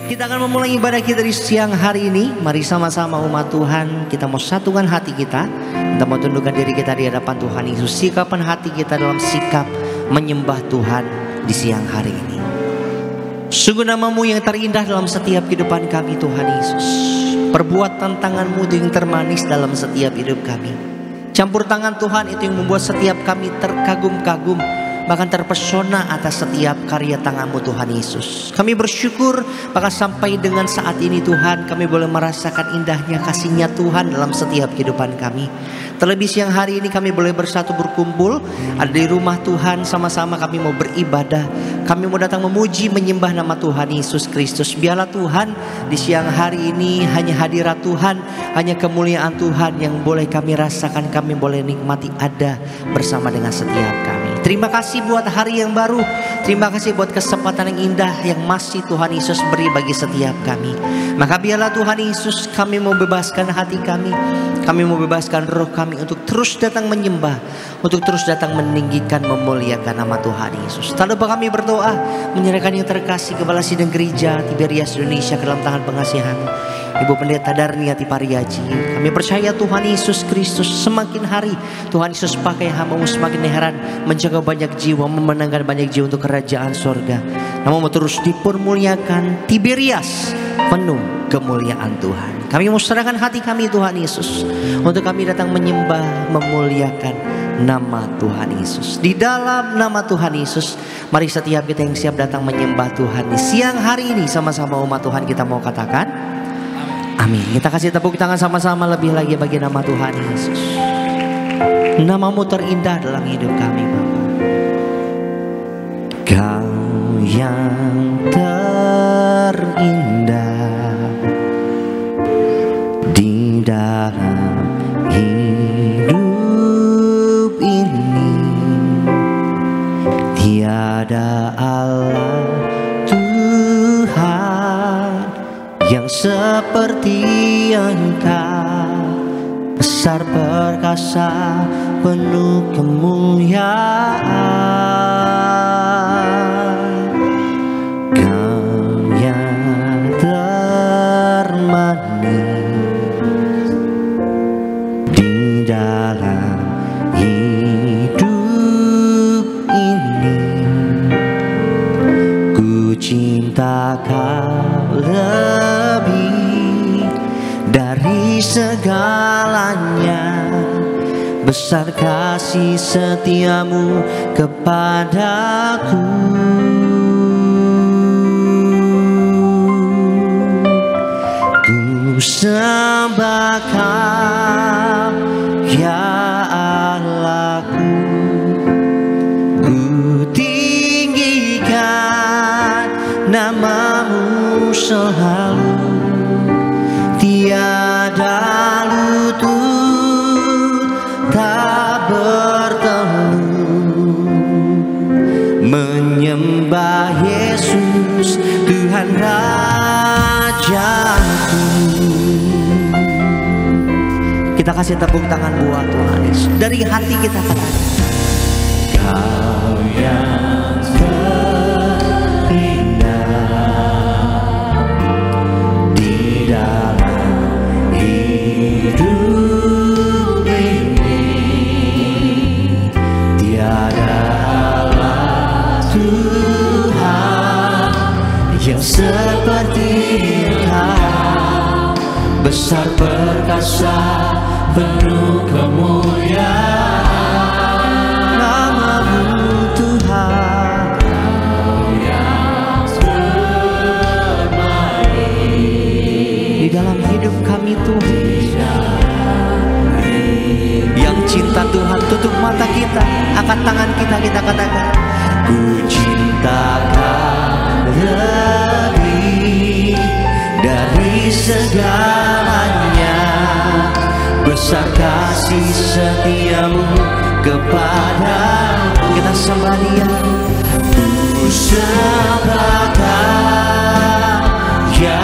Kita akan memulai ibadah kita di siang hari ini. Mari sama-sama umat Tuhan, kita mau satukan hati kita. Kita mau tundukkan diri kita di hadapan Tuhan Yesus. Sikapan hati kita dalam sikap menyembah Tuhan di siang hari ini. Sungguh nama-Mu yang terindah dalam setiap kehidupan kami Tuhan Yesus. Perbuatan tangan-Mu itu yang termanis dalam setiap hidup kami. Campur tangan Tuhan itu yang membuat setiap kami terkagum-kagum, bahkan terpesona atas setiap karya tangan-Mu Tuhan Yesus. Kami bersyukur bahkan sampai dengan saat ini Tuhan, kami boleh merasakan indahnya kasih-Nya Tuhan dalam setiap kehidupan kami. Terlebih siang hari ini kami boleh bersatu berkumpul ada di rumah Tuhan, sama-sama kami mau beribadah. Kami mau datang memuji menyembah nama Tuhan Yesus Kristus. Biarlah Tuhan di siang hari ini hanya hadirat Tuhan, hanya kemuliaan Tuhan yang boleh kami rasakan, kami boleh nikmati ada bersama dengan setiap kami. Terima kasih buat hari yang baru. Terima kasih buat kesempatan yang indah yang masih Tuhan Yesus beri bagi setiap kami. Maka biarlah Tuhan Yesus, kami mau bebaskan hati kami. Kami mau bebaskan roh kami untuk terus datang menyembah, untuk terus datang meninggikan, memuliakan nama Tuhan Yesus. Tak lupa kami berdoa menyerahkan yang terkasih Kepala Sidang Gereja Tiberias Indonesia ke dalam tangan pengasihan Ibu Pendeta Darniati Pariaji. Kami percaya Tuhan Yesus Kristus semakin hari Tuhan Yesus pakai hamba-Mu semakin heran menjaga banyak jiwa, memenangkan banyak jiwa untuk kerajaan sorga. Nama-Mu terus dipermuliakan. Tiberias penuh kemuliaan Tuhan. Kami mau serahkan hati kami Tuhan Yesus, untuk kami datang menyembah, memuliakan nama Tuhan Yesus. Di dalam nama Tuhan Yesus, mari setiap kita yang siap datang menyembah Tuhan di siang hari ini, sama-sama umat Tuhan kita mau katakan amin. Kita kasih tepuk tangan sama-sama lebih lagi bagi nama Tuhan Yesus. Nama-Mu terindah dalam hidup kami Bapa. Kau yang terindah di dalam hidup ini. Tiada Allah Tuhan yang seperti Engkau, besar perkasa penuh kemuliaan. Kau yang termanis di dalam hidup ini. Ku cinta Kau lebih dari segalanya. Besar kasih setiamu kepadaku. Ku sembah Kau ya Allahku. Ku tinggikan nama-Mu selalu. Tiada lutut tak bertelut menyembah Yesus Tuhan Rajaku. Kita kasih tepuk tangan buat Tuhan Yesus. Dari hati kita katakan, Kau yang terindah di dalam hidup ini. Tiada Allah Tuhan yang seperti Engkau, besar perkasa penuh kemuliaan. Nama-Mu Tuhan, Kau yang terbaik di dalam hidup kami Tuhan. Yang cinta Tuhan, tutup mata kita, angkat tangan kita, kita katakan, ku cinta Kau lebih dari segalanya. Besar kasih setiamu kepadaku. Kita sembah Dia. Ku sembah Kau ya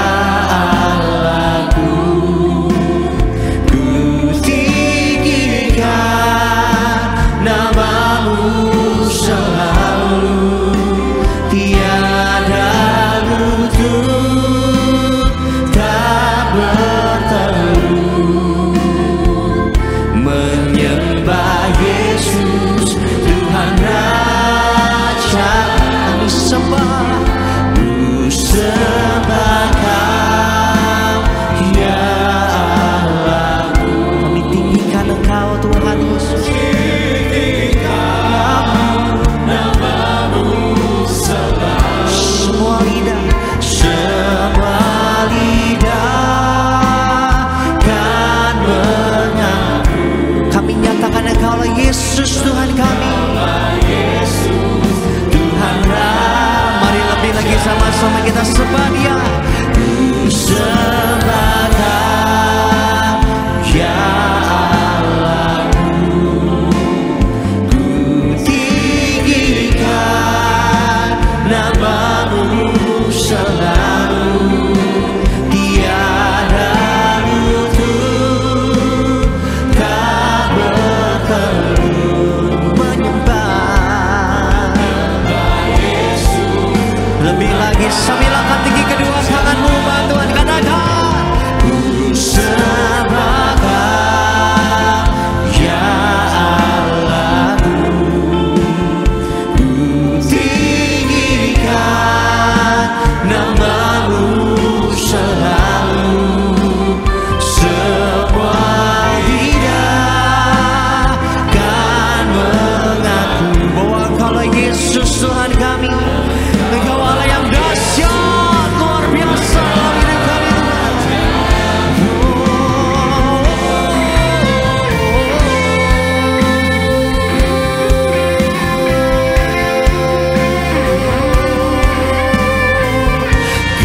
Allahku. Ku tinggikan nama-Mu selalu. Tiada lutut bersama kita sembah Dia. Ku sembah Kau, ya Allahku. Ku tinggikan nama-Mu selalu. Tiada lutut tak bertelut menyembah Yesus. Lebih lagi sambil angkat tinggi kedua tanganmu, Tuhan katakan, ku sembah Kau, ya Allahku. Ku tinggikan nama-Mu selalu. Semua lidah kan mengaku bahwa Engkaulah Yesus Tuhan kami. Engkau Allah yang dahsyat, luar biasa dalam hidup kami Tuhan.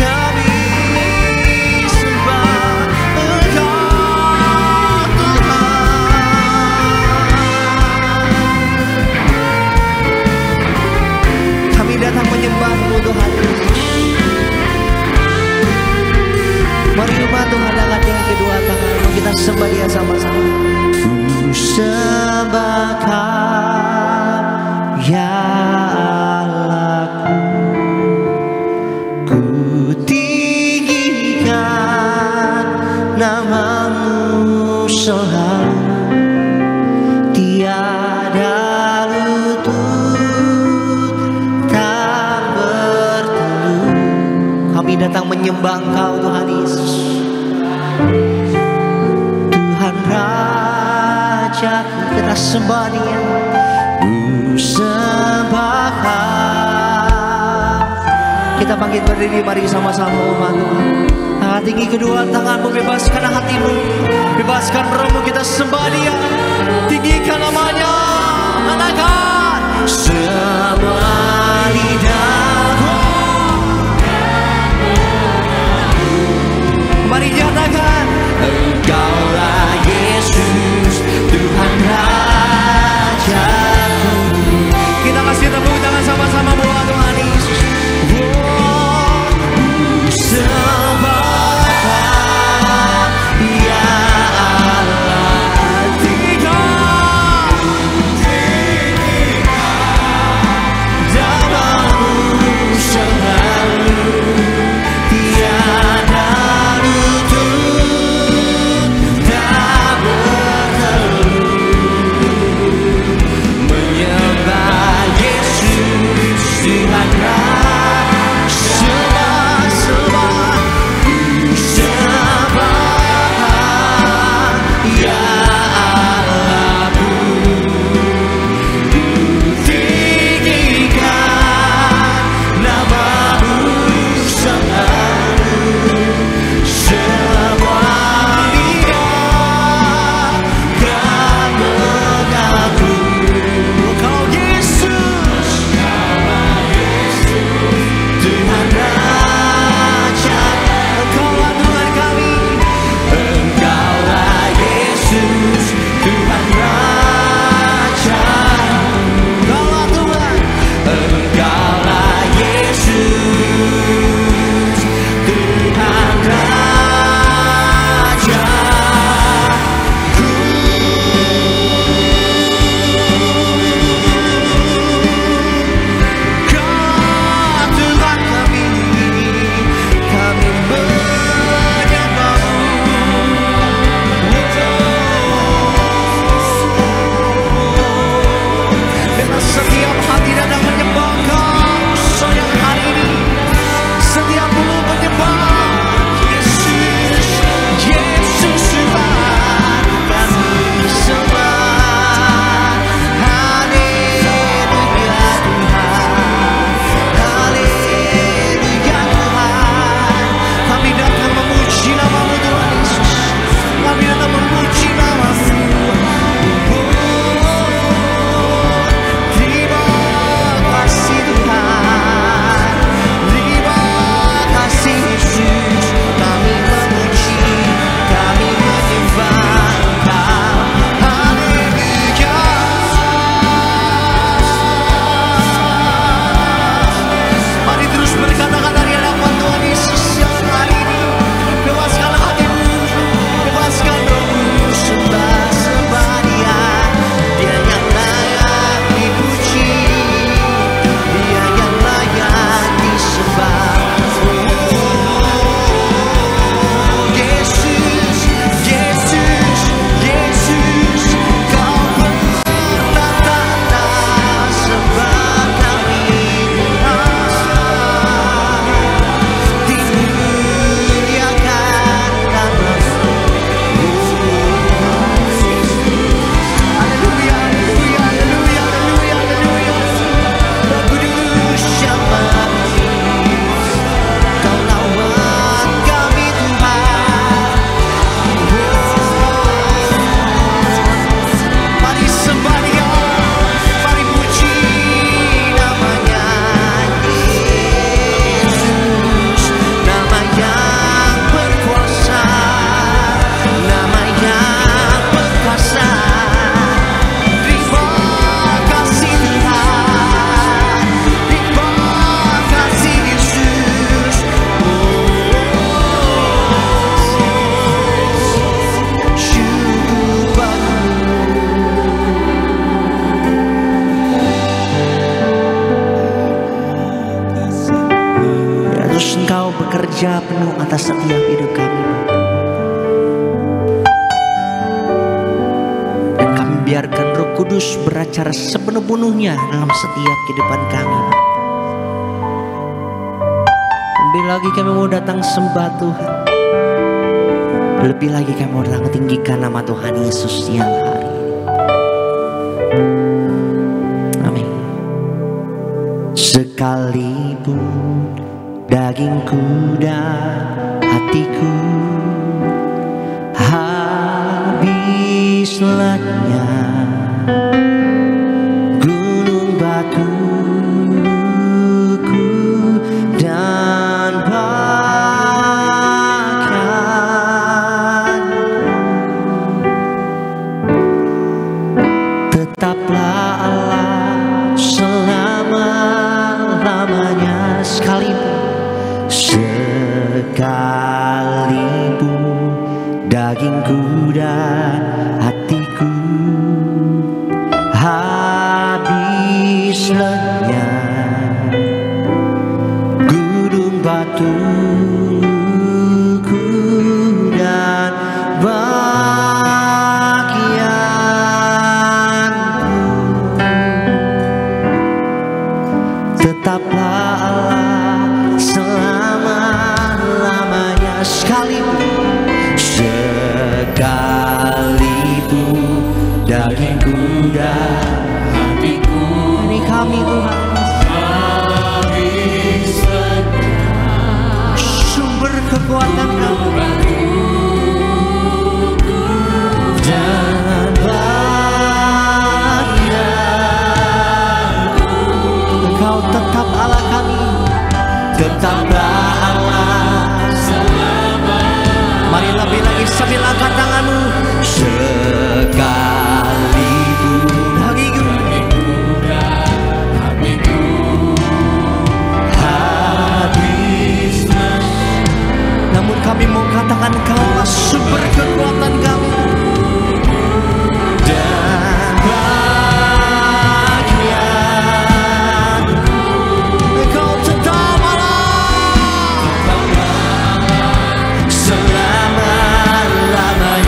Kami sembah Engkau Tuhan. Kami datang menyembah-Mu Tuhan. Mari umat Tuhan angkat dengan kedua tanganmu, kita sembah Dia sama-sama. Ku sembah Kau, ya Allahku. Ku tinggikan nama-Mu selalu. Tiada lutut tak bertelut. Kami datang menyembah Engkau Tuhan Yesus. Tuhan Rajaku, kita sembah Dia. Ku sembah Kau. Kita bangkit berdiri, mari sama-sama umat Tuhan. Angkat tinggi kedua tanganmu, bebaskan hatimu, bebaskan rohmu, kita sembah Dia. Tinggikan namanya, katakan semua lidah. Mari nyatakan, Engkaulah Yesus, Tuhan Rajaku. Kita kasih tepuk tangan sama-sama buat Tuhan Yesus. Ku sembah Kau, ya Allah. Tinggikan bekerja penuh atas setiap hidup kami. Dan kami biarkan Roh Kudus beracara sepenuh-penuhnya dalam setiap kehidupan kami. Lebih lagi kami mau datang sembah Tuhan. Lebih lagi kami mau datang tinggikan nama Tuhan Yesus siang hari. Amin. Sekalipun dagingku dan hatiku habis lenyap, gunung batuku dan bahkan tetaplah Allah selama-lamanya. Sekalipun dagingku dan hatiku habis lenyap, gunung batuku dan bagianku tetaplah Allah selama-lamanya. Sekalipun dagingku dan hatiku, ini kami Tuhan, habis lenyap, sumber kekuatan kami dan bahagiaku. Engkau tetap Allah kami, tetaplah Allah selama. Mari lebih lagi sambil angkat tanganmu. Sekalipun dagingku habis, namun kami mau katakan Kaulah sumber kekuatan kami dan bahagian. Engkau tetap Allah selama-lamanya.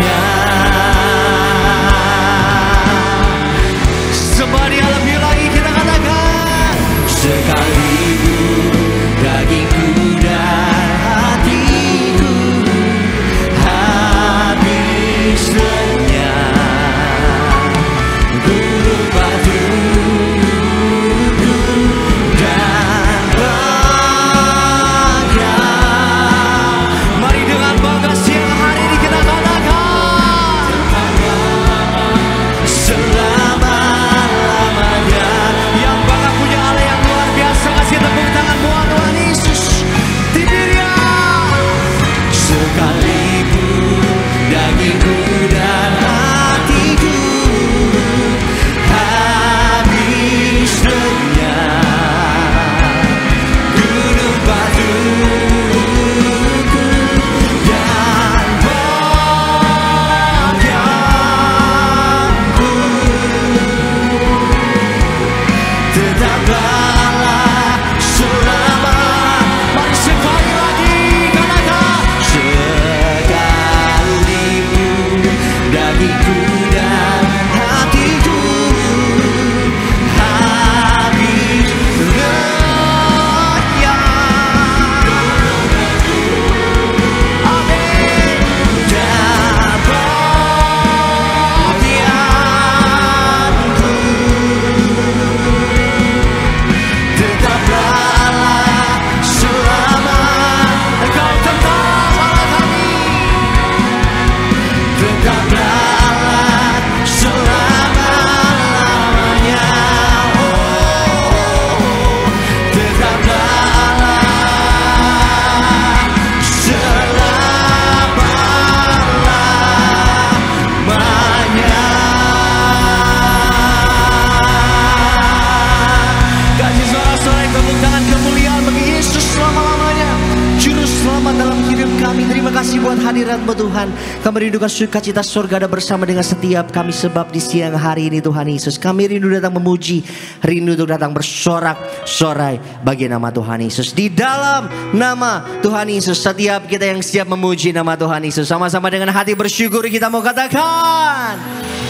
kasih buat hadirat-Mu Tuhan. Kami rindukan sukacita surga ada bersama dengan setiap kami. Sebab di siang hari ini Tuhan Yesus, kami rindu datang memuji, rindu untuk datang bersorak-sorai bagi nama Tuhan Yesus. Di dalam nama Tuhan Yesus, setiap kita yang siap memuji nama Tuhan Yesus, sama-sama dengan hati bersyukur kita mau katakan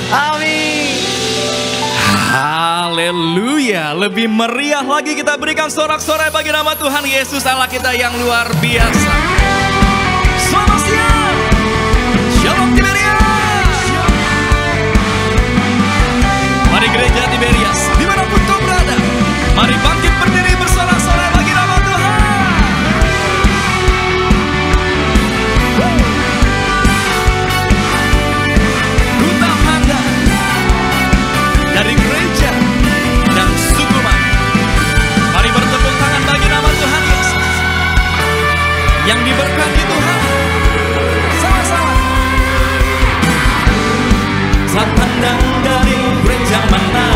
amin. Haleluya. Lebih meriah lagi kita berikan sorak-sorai bagi nama Tuhan Yesus Allah kita yang luar biasa. Selamat siang. Shalom Tiberias. Mari gereja Tiberias, dimanapun kau berada, mari bangkit berdiri bersorak-sorai bagi nama Tuhan. Duta Tanda dari gereja dan Sukuman, mari bertepuk tangan bagi nama Tuhan Yesus yang diberkati Tuhan. Sama-sama. Saat pandang dari gereja mana,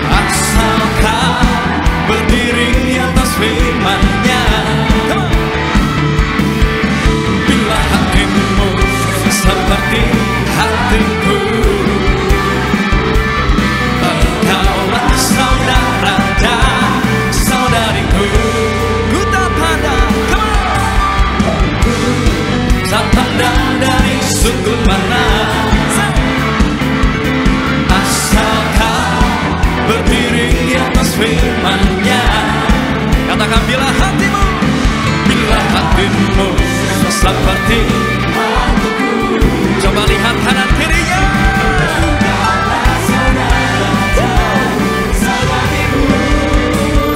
asalkan berdiri di atas firman-Nya. Bila hatimu seperti hatiku, engkaulah saudara dan saudariku. Ku tak pandang, saat pandang dari sudut mana, asalkan berdiri di atas firman-Nya. Katakan bila hatimu seperti hatiku. Coba lihat kanan kirinya.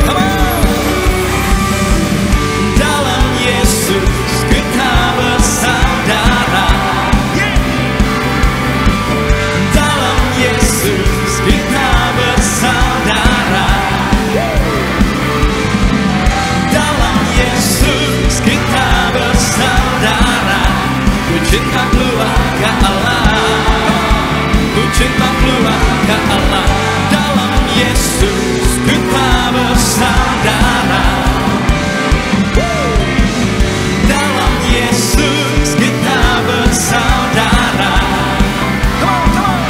Come on. Dalam Yesus kita bersaudara. Dalam Yesus kita bersaudara. Dalam Yesus kita bersaudara. Ku cinta keluarga Allah. Ku cinta keluarga Allah. Dalam Yesus kita bersaudara. Dalam Yesus kita bersaudara. Come on.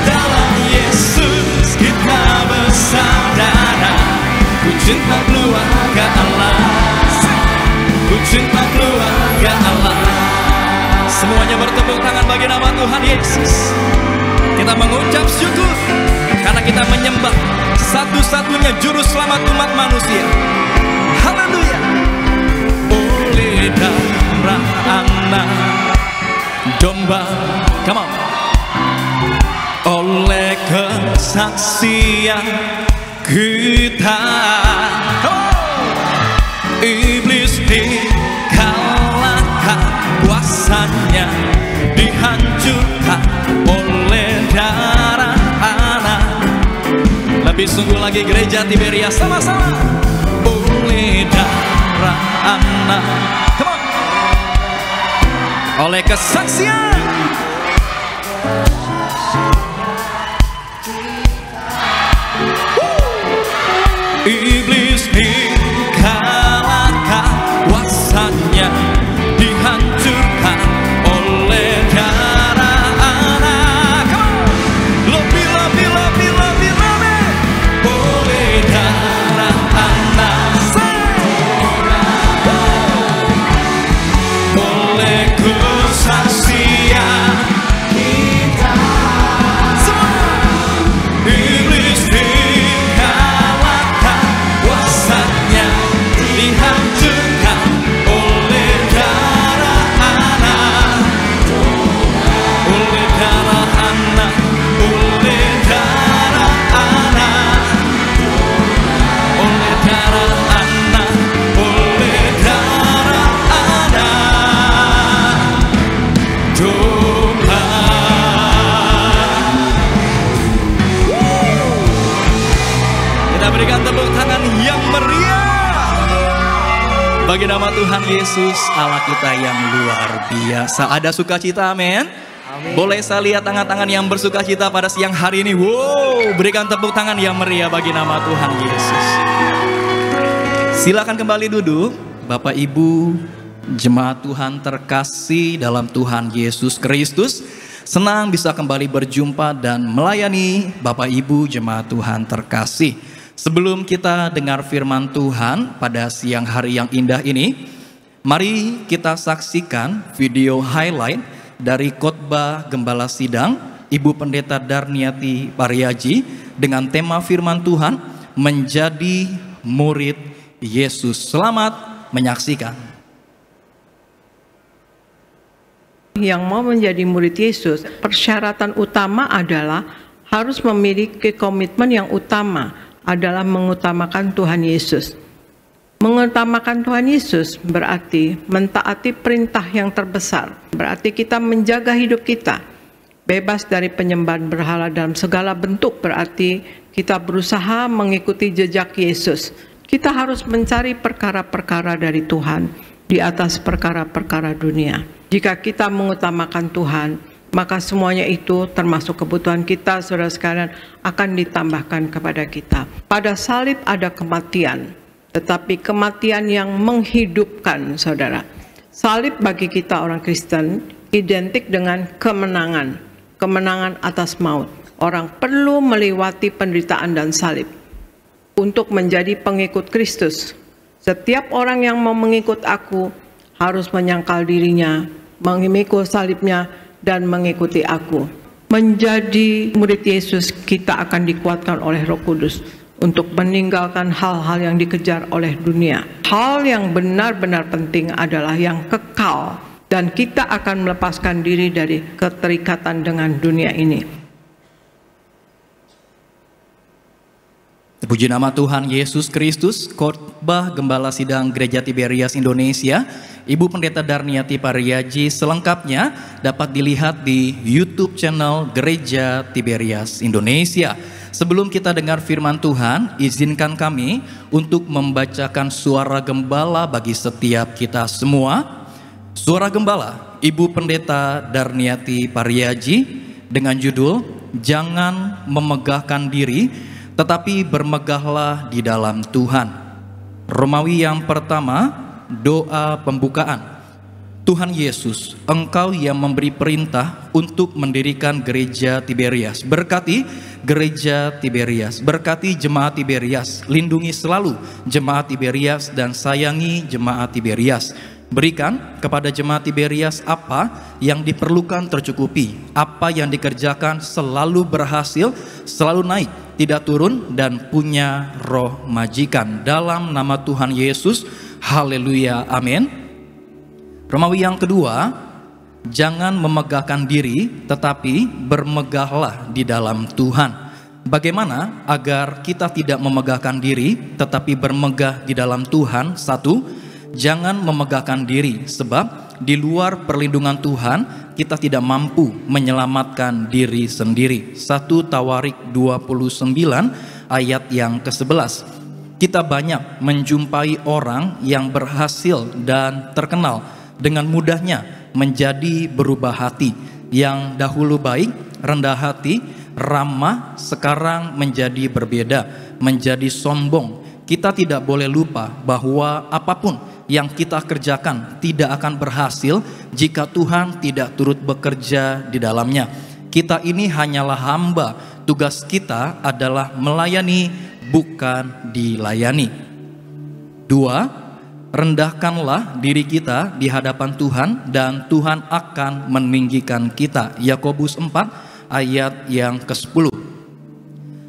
Dalam Yesus kita bersaudara. Ku cinta keluarga Allah. Ku cinta keluarga Allah. Semuanya bertepuk tangan bagi nama Tuhan Yesus. Kita mengucap syukur karena kita menyembah satu-satunya juru selamat umat manusia. Haleluya. Oleh darah anak domba, come on. Oleh kesaksian kita, iblis dikalahkan, kuasanya dihancurkan oleh darah anak. Lebih sungguh lagi gereja Tiberias, sama-sama. Oleh darah anak, come on. Oleh kesaksian iblis dikalahkan, kuasanya dihancurkan oleh darah anak. Lebih oleh darah anak, oleh kesaksian kita. Iblis dikalahkan, kuasanya dihancurkan oleh darah anak. Oleh darah anak, oleh darah anak, oleh darah anak, oleh darah anak. Tuhan, kita berikan tepuk tangan yang meriah bagi nama Tuhan Yesus Allah kita yang luar biasa. Ada sukacita, amin. Boleh saya lihat tangan-tangan yang bersukacita pada siang hari ini. Wow, berikan tepuk tangan yang meriah bagi nama Tuhan Yesus. Silakan kembali duduk. Bapak Ibu, jemaat Tuhan terkasih dalam Tuhan Yesus Kristus. Senang bisa kembali berjumpa dan melayani Bapak Ibu jemaat Tuhan terkasih. Sebelum kita dengar firman Tuhan pada siang hari yang indah ini, mari kita saksikan video highlight dari khotbah Gembala Sidang Ibu Pendeta Darniati Pariaji dengan tema firman Tuhan, menjadi murid Yesus. Selamat menyaksikan. Yang mau menjadi murid Yesus, persyaratan utama adalah harus memiliki komitmen yang utama adalah mengutamakan Tuhan Yesus. Mengutamakan Tuhan Yesus berarti mentaati perintah yang terbesar. Berarti kita menjaga hidup kita bebas dari penyembahan berhala dalam segala bentuk. Berarti kita berusaha mengikuti jejak Yesus. Kita harus mencari perkara-perkara dari Tuhan di atas perkara-perkara dunia. Jika kita mengutamakan Tuhan, maka semuanya itu termasuk kebutuhan kita, saudara sekalian, akan ditambahkan kepada kita. Pada salib ada kematian, tetapi kematian yang menghidupkan, saudara. Salib bagi kita orang Kristen identik dengan kemenangan, kemenangan atas maut. Orang perlu melewati penderitaan dan salib untuk menjadi pengikut Kristus. Setiap orang yang mau mengikut aku harus menyangkal dirinya, memikul salibnya, dan mengikuti aku. Menjadi murid Yesus, kita akan dikuatkan oleh Roh Kudus untuk meninggalkan hal-hal yang dikejar oleh dunia. Hal yang benar-benar penting adalah yang kekal, dan kita akan melepaskan diri dari keterikatan dengan dunia ini. Puji nama Tuhan Yesus Kristus. Khotbah Gembala Sidang Gereja Tiberias Indonesia Ibu Pendeta Darniati Pariaji selengkapnya dapat dilihat di YouTube channel Gereja Tiberias Indonesia. Sebelum kita dengar firman Tuhan, izinkan kami untuk membacakan suara gembala bagi setiap kita semua. Suara gembala Ibu Pendeta Darniati Pariaji dengan judul Jangan Memegahkan Diri, tetapi bermegahlah di dalam Tuhan. Romawi yang pertama, doa pembukaan. Tuhan Yesus, Engkau yang memberi perintah untuk mendirikan gereja Tiberias. Berkati gereja Tiberias, berkati jemaat Tiberias, lindungi selalu jemaat Tiberias dan sayangi jemaat Tiberias. Berikan kepada jemaat Tiberias apa yang diperlukan tercukupi, apa yang dikerjakan selalu berhasil, selalu naik, tidak turun, dan punya roh majikan. Dalam nama Tuhan Yesus, haleluya, amin. Romawi yang kedua, jangan memegahkan diri, tetapi bermegahlah di dalam Tuhan. Bagaimana agar kita tidak memegahkan diri, tetapi bermegah di dalam Tuhan? Satu, jangan memegahkan diri, sebab di luar perlindungan Tuhan kita tidak mampu menyelamatkan diri sendiri. 1 Tawarik 29 ayat yang ke-11. Kita banyak menjumpai orang yang berhasil dan terkenal dengan mudahnya menjadi berubah hati. Yang dahulu baik, rendah hati, ramah, sekarang menjadi berbeda, menjadi sombong. Kita tidak boleh lupa bahwa apapun yang kita kerjakan tidak akan berhasil jika Tuhan tidak turut bekerja di dalamnya. Kita ini hanyalah hamba, tugas kita adalah melayani, bukan dilayani. 2, rendahkanlah diri kita di hadapan Tuhan dan Tuhan akan meninggikan kita. Yakobus 4 ayat yang ke-10.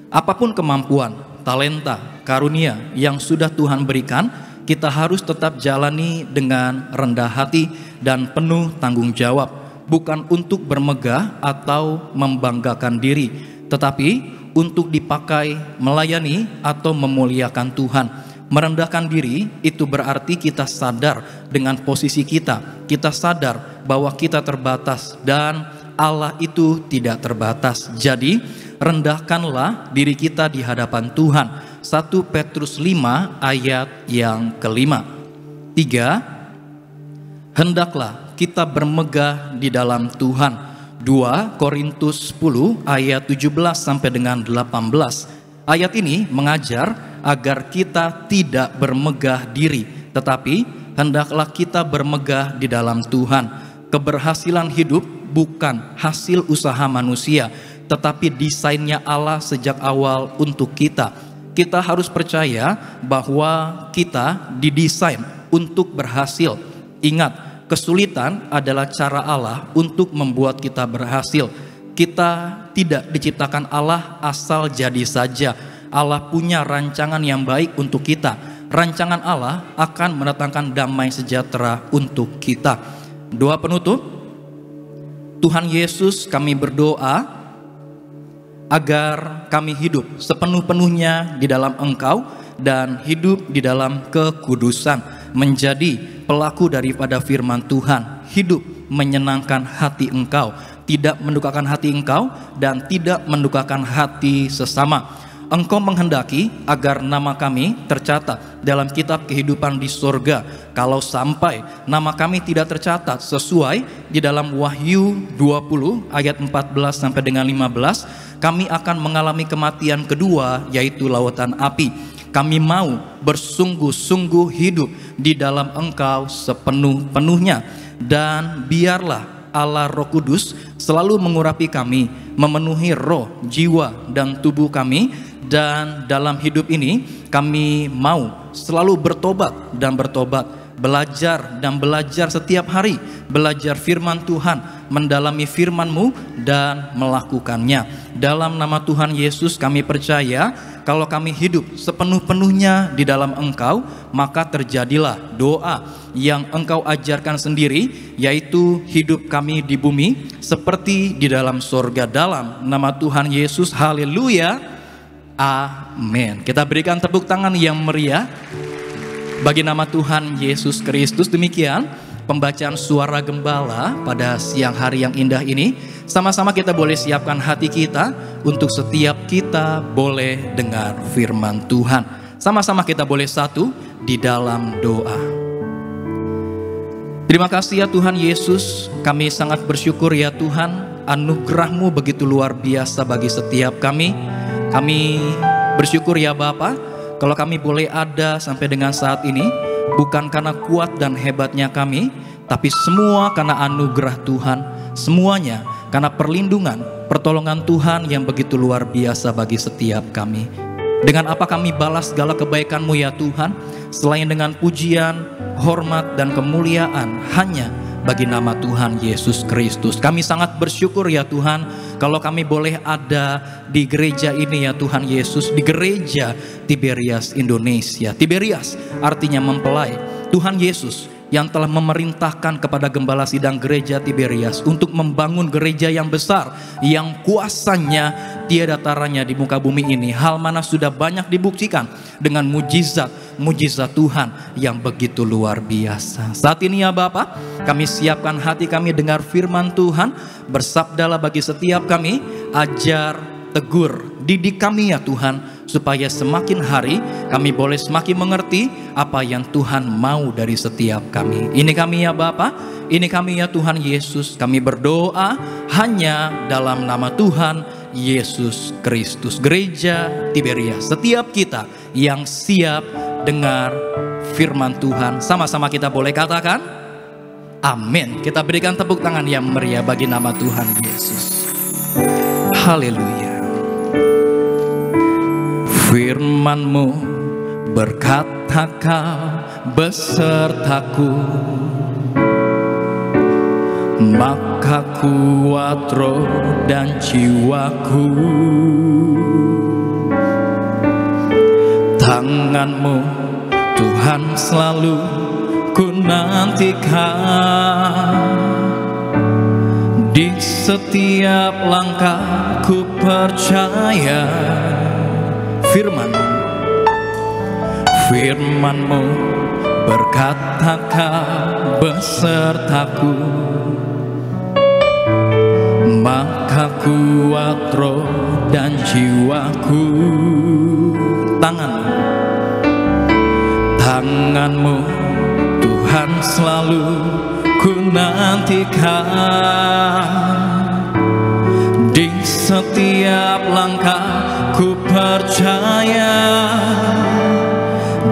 Apapun kemampuan, talenta, karunia yang sudah Tuhan berikan, kita harus tetap jalani dengan rendah hati dan penuh tanggung jawab, bukan untuk bermegah atau membanggakan diri, tetapi untuk dipakai melayani atau memuliakan Tuhan. Merendahkan diri itu berarti kita sadar dengan posisi kita. Kita sadar bahwa kita terbatas dan Allah itu tidak terbatas. Jadi rendahkanlah diri kita di hadapan Tuhan. 1 Petrus 5 ayat yang ke-5. 3, hendaklah kita bermegah di dalam Tuhan. 2 Korintus 10 ayat 17 sampai dengan 18. Ayat ini mengajar agar kita tidak bermegah diri, tetapi hendaklah kita bermegah di dalam Tuhan. Keberhasilan hidup bukan hasil usaha manusia, tetapi desainnya Allah sejak awal untuk kita. Kita harus percaya bahwa kita didesain untuk berhasil. Ingat, kesulitan adalah cara Allah untuk membuat kita berhasil. Kita tidak diciptakan Allah asal jadi saja. Allah punya rancangan yang baik untuk kita. Rancangan Allah akan mendatangkan damai sejahtera untuk kita. Doa penutup. Tuhan Yesus, kami berdoa agar kami hidup sepenuh-penuhnya di dalam Engkau dan hidup di dalam kekudusan, menjadi pelaku daripada firman Tuhan, hidup menyenangkan hati Engkau, tidak mendukakan hati Engkau dan tidak mendukakan hati sesama. Engkau menghendaki agar nama kami tercatat dalam kitab kehidupan di sorga. Kalau sampai nama kami tidak tercatat sesuai di dalam Wahyu 20 ayat 14 sampai dengan 15, kami akan mengalami kematian kedua, yaitu lautan api. Kami mau bersungguh-sungguh hidup di dalam Engkau sepenuh-penuhnya. Dan biarlah Allah Roh Kudus selalu mengurapi kami, memenuhi roh, jiwa, dan tubuh kami. Dan dalam hidup ini kami mau selalu bertobat dan bertobat, belajar dan belajar setiap hari, belajar firman Tuhan, mendalami firman-Mu dan melakukannya. Dalam nama Tuhan Yesus kami percaya, kalau kami hidup sepenuh-penuhnya di dalam Engkau, maka terjadilah doa yang Engkau ajarkan sendiri, yaitu hidup kami di bumi seperti di dalam sorga. Dalam nama Tuhan Yesus, haleluya, amin. Kita berikan tepuk tangan yang meriah bagi nama Tuhan Yesus Kristus. Demikian pembacaan suara gembala pada siang hari yang indah ini. Sama-sama kita boleh siapkan hati kita untuk setiap kita boleh dengar firman Tuhan. Sama-sama kita boleh satu di dalam doa. Terima kasih ya Tuhan Yesus, kami sangat bersyukur ya Tuhan, anugerah-Mu begitu luar biasa bagi setiap kami. Kami bersyukur ya Bapa, kalau kami boleh ada sampai dengan saat ini, bukan karena kuat dan hebatnya kami, tapi semua karena anugerah Tuhan, semuanya karena perlindungan, pertolongan Tuhan yang begitu luar biasa bagi setiap kami. Dengan apa kami balas segala kebaikan-Mu ya Tuhan, selain dengan pujian, hormat, dan kemuliaan hanya bagi nama Tuhan Yesus Kristus. Kami sangat bersyukur ya Tuhan, kalau kami boleh ada di gereja ini ya Tuhan Yesus, di gereja Tiberias Indonesia. Tiberias artinya mempelai. Tuhan Yesus yang telah memerintahkan kepada gembala sidang gereja Tiberias untuk membangun gereja yang besar, yang kuasanya tiada taranya di muka bumi ini. Hal mana sudah banyak dibuktikan dengan mujizat Tuhan yang begitu luar biasa. Saat ini ya Bapa, kami siapkan hati kami dengar firman Tuhan. Bersabdalah bagi setiap kami, ajar, tegur, didik kami ya Tuhan, supaya semakin hari kami boleh semakin mengerti apa yang Tuhan mau dari setiap kami. Ini kami ya Bapa, ini kami ya Tuhan Yesus. Kami berdoa hanya dalam nama Tuhan Yesus Kristus. Gereja Tiberias, setiap kita yang siap dengar firman Tuhan, sama-sama kita boleh katakan amin. Kita berikan tepuk tangan yang meriah bagi nama Tuhan Yesus. Haleluya. Firman-Mu berkata, Kau besertaku, maka kuat roh dan jiwaku. Tangan-Mu Tuhan selalu ku nantikan, di setiap langkah ku percaya. Firman-Mu berkata, Kau besertaku, maka kuat roh dan jiwaku. Tangan-Mu Tuhan selalu ku nantikan, di setiap langkah ku percaya.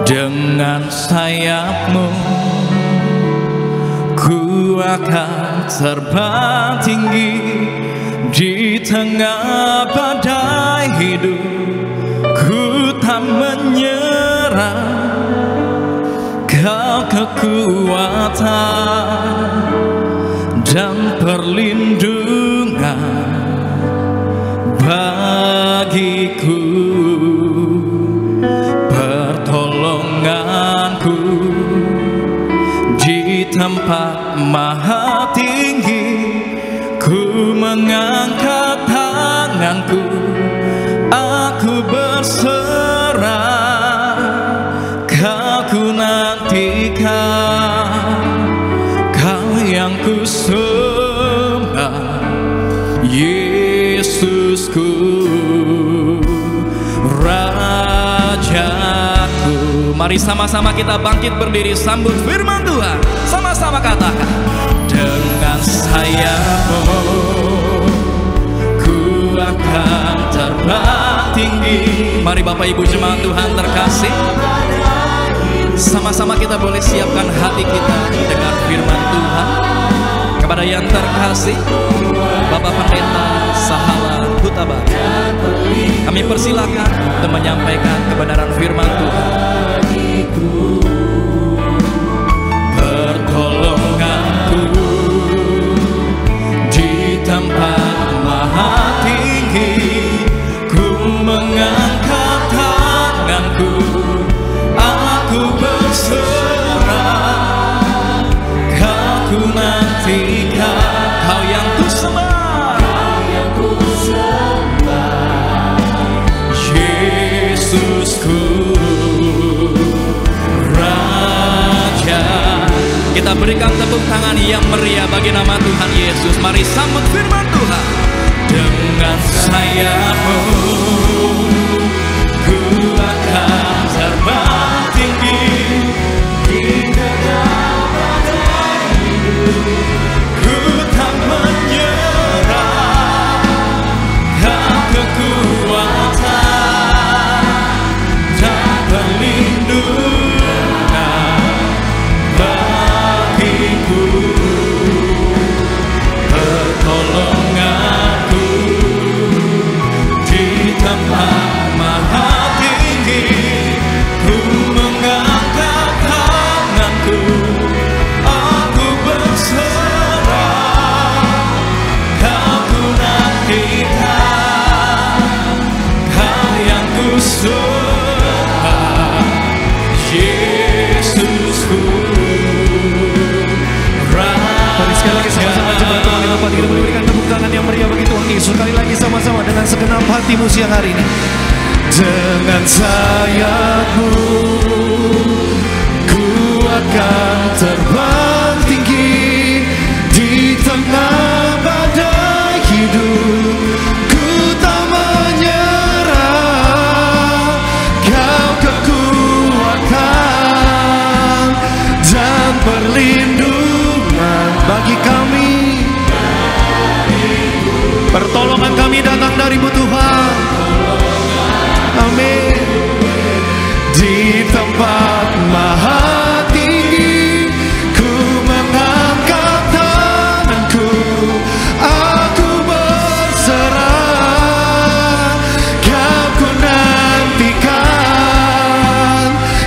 Dengan sayap-Mu akan terbang tinggi di tengah badai hidup. Ku tak menyerah, Kau kekuatan dan perlindungan bagiku, pertolonganku di tempat maha tinggi. Ku mengangkat tanganku, aku berserah, Kau ku nantikan, Kau yang ku sembah, Yesusku, Rajaku. Mari sama-sama kita bangkit berdiri sambut firman Tuhan. Sama-sama katakan, dengan sayap-Mu ku akan terbang tinggi. Mari Bapak Ibu jemaat Tuhan terkasih, sama-sama kita boleh siapkan hati kita dengan firman Tuhan. Kepada yang terkasih Bapak Pendeta Sahala Hutabarat, kami persilakan untuk menyampaikan kebenaran firman Tuhan. Pertolonganku di tempat maha tinggi, ku mengangkat tanganku, aku berserah, Kau ku nantikan, Kau yang ku sembah, Yesusku, Raja. Kita berikan tepuk tangan yang meriah bagi nama Tuhan Yesus. Mari sambut firman Tuhan. Dengan sayap-Mu ku akan terbang tinggi di tengah badai hidup. Ku tak menyerah, Kau kekuatan dan perlindungan bagiku, pertolonganku di tempat maha tinggi. Ku mengangkat tanganku, aku berserah, Kau ku nantikan, Kau yang ku sembah, Yesusku, Mari sekali lagi sama-sama jemaat Tuhan yang dapat kita berikan tepuk tangan yang meriah bagi Tuhan Yesus. Sekali lagi sama-sama dengan segenap hatimu siang hari ini. Dengan sayap-Mu ku akan terbang tinggi di tengah badai hidup. Ku tak menyerah, Kau kekuatan dan perlindungan bagi kami. Pertolongan kami datang dari-Mu Tuhan. Amin. Di tempat maha tinggi, ku mengangkat tanganku, aku berserah, Kau ku nantikan,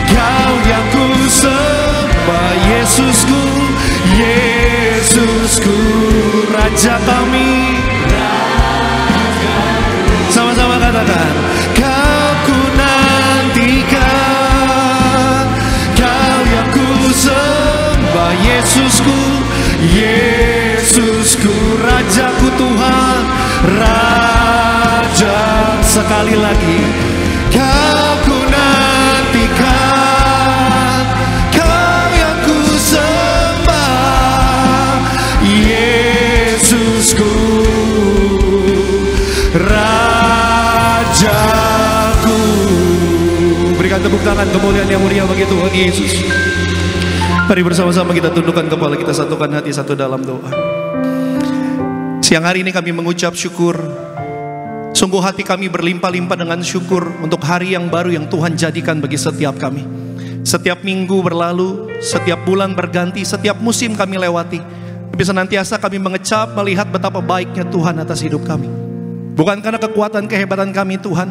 Kau yang ku sembah, Yesusku, Yesusku, Raja kami. Sama-sama katakan, Kau ku nantikan, Kau yang ku sembah, Yesusku, Yesusku, Rajaku Tuhan, Raja. Sekali lagi, Kau ku nantikan, Kau yang ku sembah, Yesusku, Rajaku. Berikan tepuk tangan kemuliaan yang mulia bagi Tuhan Yesus. Mari bersama-sama kita tundukkan kepala kita, satukan hati satu dalam doa. Siang hari ini kami mengucap syukur. Sungguh hati kami berlimpah-limpah dengan syukur untuk hari yang baru yang Tuhan jadikan bagi setiap kami. Setiap minggu berlalu, setiap bulan berganti, setiap musim kami lewati, Tapi senantiasa kami mengecap melihat betapa baiknya Tuhan atas hidup kami. Bukan karena kekuatan kehebatan kami Tuhan,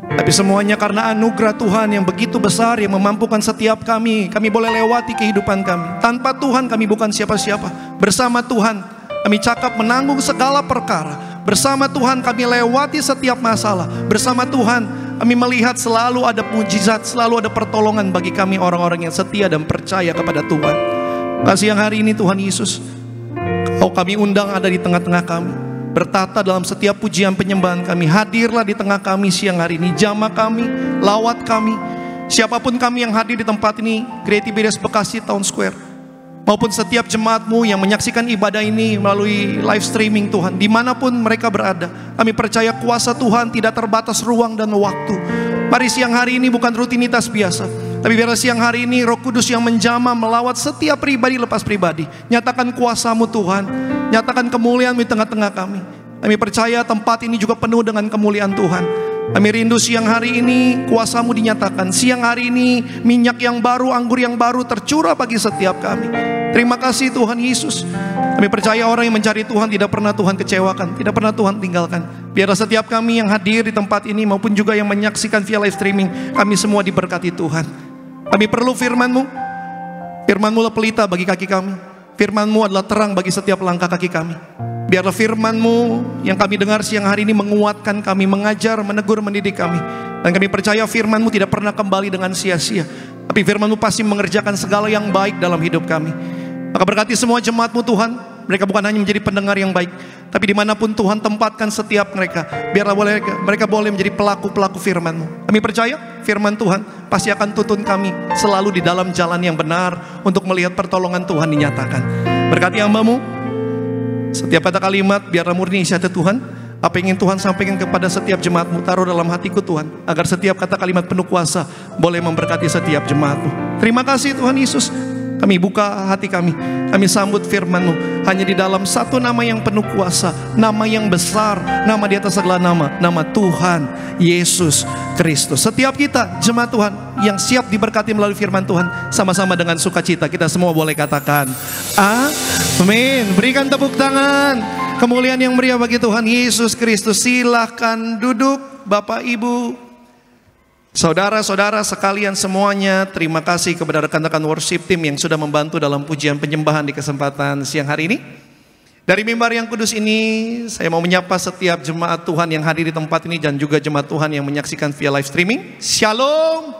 tapi semuanya karena anugerah Tuhan yang begitu besar yang memampukan setiap kami. Kami boleh lewati kehidupan kami. Tanpa Tuhan kami bukan siapa-siapa. Bersama Tuhan kami cakap menanggung segala perkara. Bersama Tuhan kami lewati setiap masalah. Bersama Tuhan kami melihat selalu ada mujizat, selalu ada pertolongan bagi kami orang-orang yang setia dan percaya kepada Tuhan. Kasih yang hari ini Tuhan Yesus, Kau kami undang ada di tengah-tengah kami. Bertata dalam setiap pujian penyembahan kami. Hadirlah di tengah kami siang hari ini. Jamah kami, lawat kami. Siapapun kami yang hadir di tempat ini, Creativitas Bekasi Town Square, maupun setiap jemaat-Mu yang menyaksikan ibadah ini melalui live streaming Tuhan, dimanapun mereka berada, kami percaya kuasa Tuhan tidak terbatas ruang dan waktu. Mari siang hari ini bukan rutinitas biasa, tapi biarlah siang hari ini Roh Kudus yang menjamah melawat setiap pribadi lepas pribadi. Nyatakan kuasa-Mu Tuhan, nyatakan kemuliaan-Mu di tengah-tengah kami. Kami percaya tempat ini juga penuh dengan kemuliaan Tuhan. Kami rindu siang hari ini kuasa-Mu dinyatakan. Siang hari ini minyak yang baru, anggur yang baru tercurah bagi setiap kami. Terima kasih Tuhan Yesus. Kami percaya orang yang mencari Tuhan tidak pernah Tuhan kecewakan, tidak pernah Tuhan tinggalkan. Biarlah setiap kami yang hadir di tempat ini maupun juga yang menyaksikan via live streaming, kami semua diberkati Tuhan. Kami perlu firman-Mu. Firman-Mu adalah pelita bagi kaki kami. Firman-Mu adalah terang bagi setiap langkah kaki kami. Biarlah firman-Mu yang kami dengar siang hari ini menguatkan kami, mengajar, menegur, mendidik kami. Dan kami percaya firman-Mu tidak pernah kembali dengan sia-sia, tapi firman-Mu pasti mengerjakan segala yang baik dalam hidup kami. Maka berkati semua jemaat-Mu Tuhan. Mereka bukan hanya menjadi pendengar yang baik, tapi dimanapun Tuhan tempatkan setiap mereka, biarlah mereka boleh menjadi pelaku-pelaku firman-Mu. Kami percaya firman Tuhan pasti akan tuntun kami selalu di dalam jalan yang benar untuk melihat pertolongan Tuhan dinyatakan. Berkati hamba-Mu. Setiap kata kalimat biarlah murni isi hati Tuhan. Apa yang ingin Tuhan sampaikan kepada setiap jemaat-Mu, taruh dalam hatiku Tuhan, agar setiap kata kalimat penuh kuasa boleh memberkati setiap jemaat-Mu. Terima kasih Tuhan Yesus. Kami buka hati kami, kami sambut firman-Mu hanya di dalam satu nama yang penuh kuasa, nama yang besar, nama di atas segala nama, nama Tuhan Yesus Kristus. Setiap kita jemaat Tuhan yang siap diberkati melalui firman Tuhan, sama-sama dengan sukacita kita semua boleh katakan amin. Berikan tepuk tangan, kemuliaan yang meriah bagi Tuhan Yesus Kristus. Silahkan duduk Bapak Ibu, saudara-saudara sekalian semuanya. Terima kasih kepada rekan-rekan worship team yang sudah membantu dalam pujian penyembahan di kesempatan siang hari ini. Dari mimbar yang kudus ini, saya mau menyapa setiap jemaat Tuhan yang hadir di tempat ini dan juga jemaat Tuhan yang menyaksikan via live streaming. Shalom.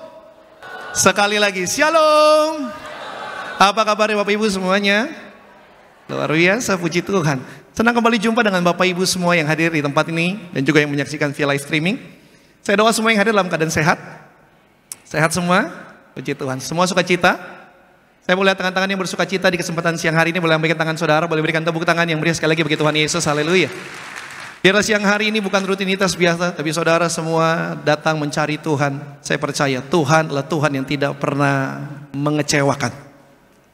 Sekali lagi, shalom. Apa kabarnya Bapak Ibu semuanya? Luar biasa, puji Tuhan. Senang kembali jumpa dengan Bapak Ibu semua yang hadir di tempat ini dan juga yang menyaksikan via live streaming. Saya doa semua yang hadir dalam keadaan sehat. Sehat semua, puji Tuhan. Semua sukacita. Saya boleh lihat tangan-tangan yang bersukacita di kesempatan siang hari ini. Boleh ambilkan tangan saudara, boleh berikan tepuk tangan yang meriah sekali lagi bagi Tuhan Yesus. Haleluya. Biarlah siang hari ini bukan rutinitas biasa, tapi saudara semua datang mencari Tuhan. Saya percaya Tuhan adalah Tuhan yang tidak pernah mengecewakan.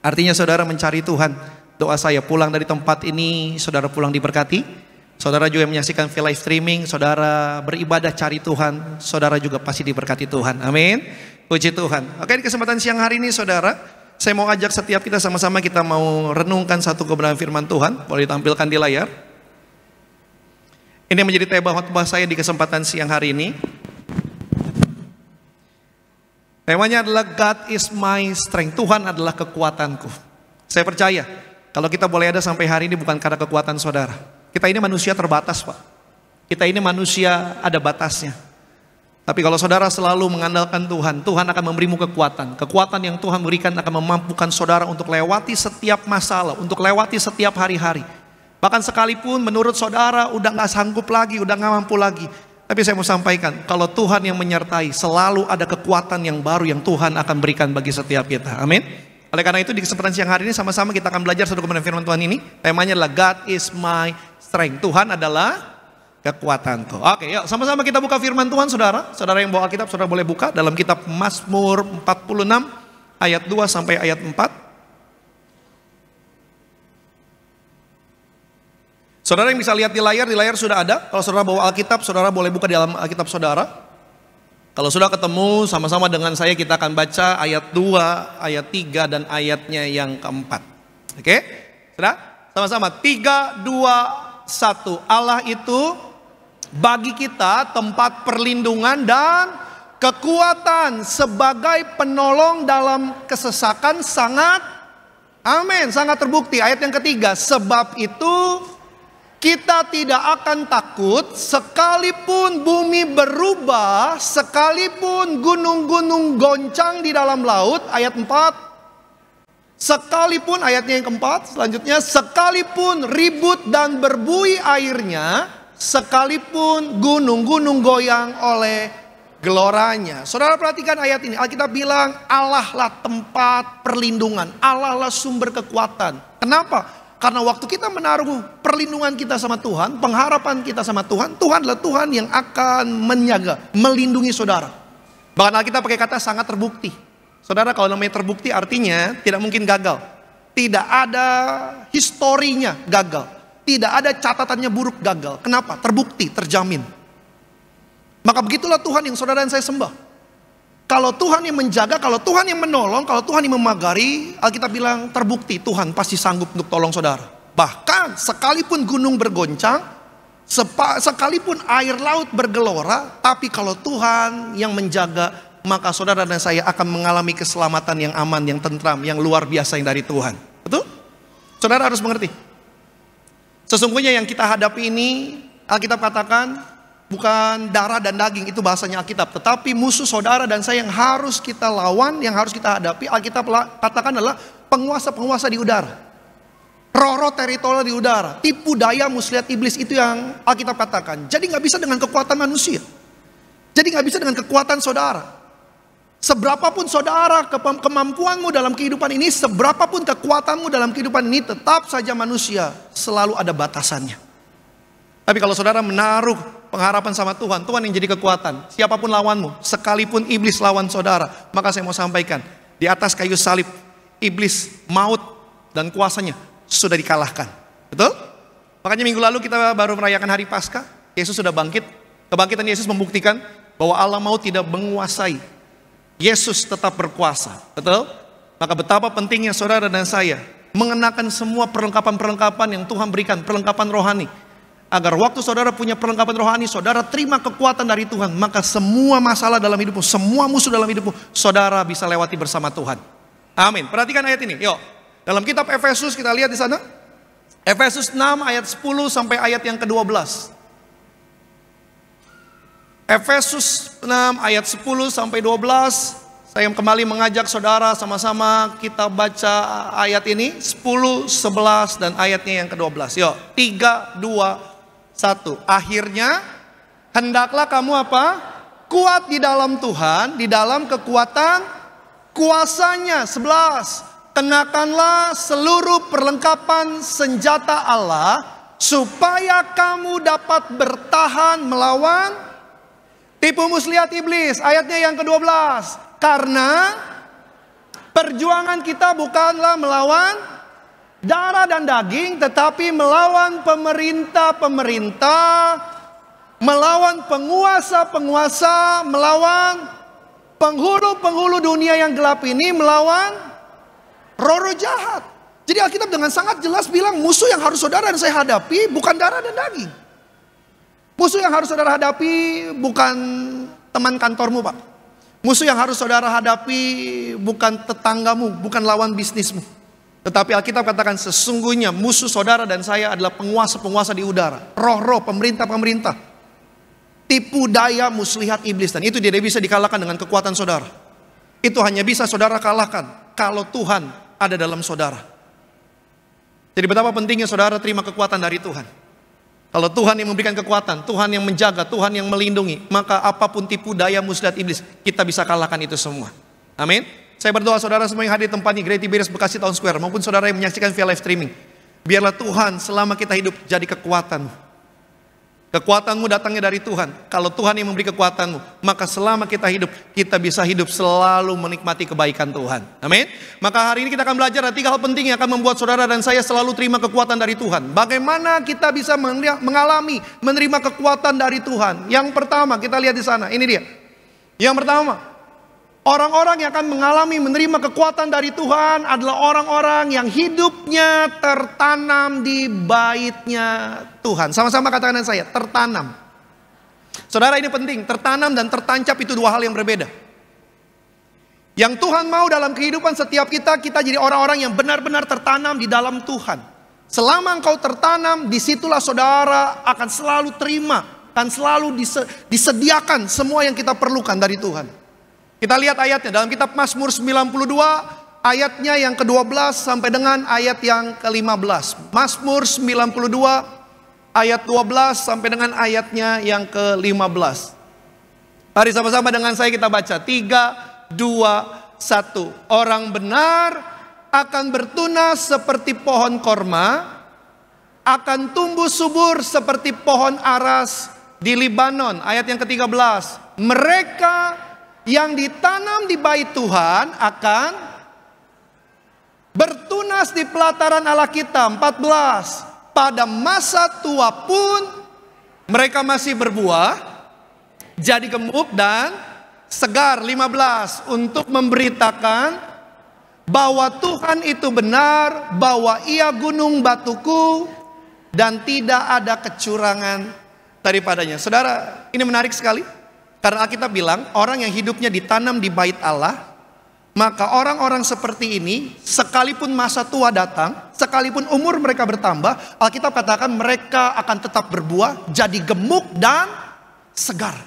Artinya saudara mencari Tuhan. Doa saya pulang dari tempat ini, saudara pulang diberkati. Saudara juga yang menyaksikan via live streaming, saudara beribadah cari Tuhan, saudara juga pasti diberkati Tuhan. Amin. Puji Tuhan. Oke, di kesempatan siang hari ini saudara, saya mau ajak setiap kita sama-sama kita mau renungkan satu kebenaran firman Tuhan. Boleh ditampilkan di layar. Ini menjadi tema khotbah saya di kesempatan siang hari ini. Temanya adalah God is my strength. Tuhan adalah kekuatanku. Saya percaya kalau kita boleh ada sampai hari ini bukan karena kekuatan saudara. Kita ini manusia terbatas, Pak. Kita ini manusia ada batasnya. Tapi kalau saudara selalu mengandalkan Tuhan, Tuhan akan memberimu kekuatan. Kekuatan yang Tuhan berikan akan memampukan saudara untuk lewati setiap masalah, untuk lewati setiap hari-hari. Bahkan sekalipun menurut saudara udah gak sanggup lagi, udah gak mampu lagi. Tapi saya mau sampaikan, kalau Tuhan yang menyertai, selalu ada kekuatan yang baru yang Tuhan akan berikan bagi setiap kita. Amin. Oleh karena itu di kesempatan siang hari ini sama-sama kita akan belajar satu kebenaran firman Tuhan ini. Temanya adalah God is my strength. Tuhan adalah kekuatanku. Oke, yuk sama-sama kita buka firman Tuhan saudara. Saudara yang bawa Alkitab, saudara boleh buka dalam kitab Mazmur 46 ayat 2 sampai ayat 4. Saudara yang bisa lihat di layar sudah ada. Kalau saudara bawa Alkitab, saudara boleh buka di dalam Alkitab saudara. Kalau sudah ketemu, sama-sama dengan saya kita akan baca ayat 2, ayat 3 dan ayatnya yang keempat. Oke? Sudah? Sama-sama. 3, 2, 1. Allah itu bagi kita tempat perlindungan dan kekuatan sebagai penolong dalam kesesakan sangat, amin, sangat terbukti. Ayat yang ketiga, sebab itu kita tidak akan takut sekalipun bumi berubah, sekalipun gunung-gunung goncang di dalam laut. Ayat 4, sekalipun, ayatnya yang keempat selanjutnya, sekalipun ribut dan berbuih airnya, sekalipun gunung-gunung goyang oleh geloranya. Saudara perhatikan ayat ini. Alkitab bilang Allah lah tempat perlindungan, Allah lah sumber kekuatan. Kenapa? Karena waktu kita menaruh perlindungan kita sama Tuhan, pengharapan kita sama Tuhan, Tuhanlah Tuhan yang akan menjaga, melindungi saudara. Bahkan Alkitab pakai kata sangat terbukti. Saudara, kalau namanya terbukti artinya tidak mungkin gagal. Tidak ada historinya gagal. Tidak ada catatannya buruk gagal. Kenapa? Terbukti, terjamin. Maka begitulah Tuhan yang saudara dan saya sembah. Kalau Tuhan yang menjaga, kalau Tuhan yang menolong, kalau Tuhan yang memagari, Alkitab bilang terbukti Tuhan pasti sanggup untuk tolong saudara. Bahkan sekalipun gunung bergoncang, sekalipun air laut bergelora, tapi kalau Tuhan yang menjaga, maka saudara dan saya akan mengalami keselamatan yang aman, yang tentram, yang luar biasa yang dari Tuhan. Betul? Saudara harus mengerti. Sesungguhnya yang kita hadapi ini, Alkitab katakan, bukan darah dan daging, itu bahasanya Alkitab. Tetapi musuh saudara dan saya yang harus kita lawan, yang harus kita hadapi, Alkitab katakan adalah penguasa-penguasa di udara. Roh-roh teritorial di udara. Tipu daya muslihat iblis, itu yang Alkitab katakan. Jadi gak bisa dengan kekuatan manusia. Jadi gak bisa dengan kekuatan saudara. Seberapapun saudara kemampuanmu dalam kehidupan ini, seberapapun kekuatanmu dalam kehidupan ini, tetap saja manusia selalu ada batasannya. Tapi kalau saudara menaruh pengharapan sama Tuhan, Tuhan yang jadi kekuatan. Siapapun lawanmu, sekalipun iblis lawan saudara, maka saya mau sampaikan, di atas kayu salib, iblis, maut, dan kuasanya sudah dikalahkan. Betul? Makanya minggu lalu kita baru merayakan hari Paskah. Yesus sudah bangkit. Kebangkitan Yesus membuktikan bahwa Allah mau tidak menguasai. Yesus tetap berkuasa. Betul? Maka betapa pentingnya saudara dan saya mengenakan semua perlengkapan-perlengkapan yang Tuhan berikan, perlengkapan rohani. Agar waktu saudara punya perlengkapan rohani, saudara terima kekuatan dari Tuhan, maka semua masalah dalam hidupmu, semua musuh dalam hidupmu, saudara bisa lewati bersama Tuhan. Amin. Perhatikan ayat ini. Yuk. Dalam kitab Efesus kita lihat di sana. Efesus 6 ayat 10 sampai ayat yang ke-12. Efesus 6 ayat 10 sampai 12. Saya kembali mengajak saudara sama-sama kita baca ayat ini 10, 11 dan ayatnya yang ke-12. Yuk. 3, 2, 1. Akhirnya hendaklah kamu apa? Kuat di dalam Tuhan, di dalam kekuatan kuasanya. 11. Kenakanlah seluruh perlengkapan senjata Allah supaya kamu dapat bertahan melawan tipu muslihat iblis. Ayatnya yang ke-12. Karena perjuangan kita bukanlah melawan darah dan daging, tetapi melawan pemerintah-pemerintah, melawan penguasa-penguasa, melawan penghulu-penghulu dunia yang gelap ini, melawan roh-roh jahat. Jadi Alkitab dengan sangat jelas bilang musuh yang harus saudara dan saya hadapi bukan darah dan daging. Musuh yang harus saudara hadapi bukan teman kantormu, Pak. Musuh yang harus saudara hadapi bukan tetanggamu, bukan lawan bisnismu. Tetapi Alkitab katakan sesungguhnya musuh saudara dan saya adalah penguasa-penguasa di udara. Roh-roh, pemerintah-pemerintah. Tipu daya muslihat iblis. Dan itu tidak bisa dikalahkan dengan kekuatan saudara. Itu hanya bisa saudara kalahkan kalau Tuhan ada dalam saudara. Jadi betapa pentingnya saudara terima kekuatan dari Tuhan. Kalau Tuhan yang memberikan kekuatan, Tuhan yang menjaga, Tuhan yang melindungi, maka apapun tipu daya muslihat iblis, kita bisa kalahkan itu semua. Amin. Saya berdoa saudara semua yang hadir di tempat ini, Gereja Tiberias Bekasi Town Square, maupun saudara yang menyaksikan via live streaming. Biarlah Tuhan selama kita hidup jadi kekuatan. Kekuatanmu datangnya dari Tuhan. Kalau Tuhan yang memberi kekuatanmu, maka selama kita hidup, kita bisa hidup selalu menikmati kebaikan Tuhan. Amin. Maka hari ini kita akan belajar ada 3 hal penting yang akan membuat saudara dan saya selalu terima kekuatan dari Tuhan. Bagaimana kita bisa mengalami, menerima kekuatan dari Tuhan. Yang pertama kita lihat di sana, ini dia. Yang pertama, Orang-orang yang akan mengalami menerima kekuatan dari Tuhan adalah orang-orang yang hidupnya tertanam di baitnya Tuhan. Sama-sama katakan saya, tertanam. Saudara, ini penting, tertanam dan tertancap itu dua hal yang berbeda. Yang Tuhan mau dalam kehidupan setiap kita jadi orang-orang yang benar-benar tertanam di dalam Tuhan. Selama engkau tertanam, disitulah saudara akan selalu terima, akan selalu disediakan semua yang kita perlukan dari Tuhan. Kita lihat ayatnya dalam kitab Mazmur 92 ayatnya yang ke-12 sampai dengan ayat yang ke-15. Mazmur 92 ayat 12 sampai dengan ayatnya yang ke-15. Mari sama-sama dengan saya kita baca. 3, 2, 1. Orang benar akan bertunas seperti pohon korma, akan tumbuh subur seperti pohon aras di Libanon. Ayat yang ke-13. Mereka yang ditanam di bait Tuhan akan bertunas di pelataran Allah kita. 14. Pada masa tua pun mereka masih berbuah, jadi gemuk dan segar. 15. Untuk memberitakan bahwa Tuhan itu benar, bahwa Ia gunung batuku dan tidak ada kecurangan daripadanya. Saudara, ini menarik sekali. Karena Alkitab bilang, orang yang hidupnya ditanam di bait Allah, maka orang-orang seperti ini, sekalipun masa tua datang, sekalipun umur mereka bertambah, Alkitab katakan mereka akan tetap berbuah, jadi gemuk dan segar.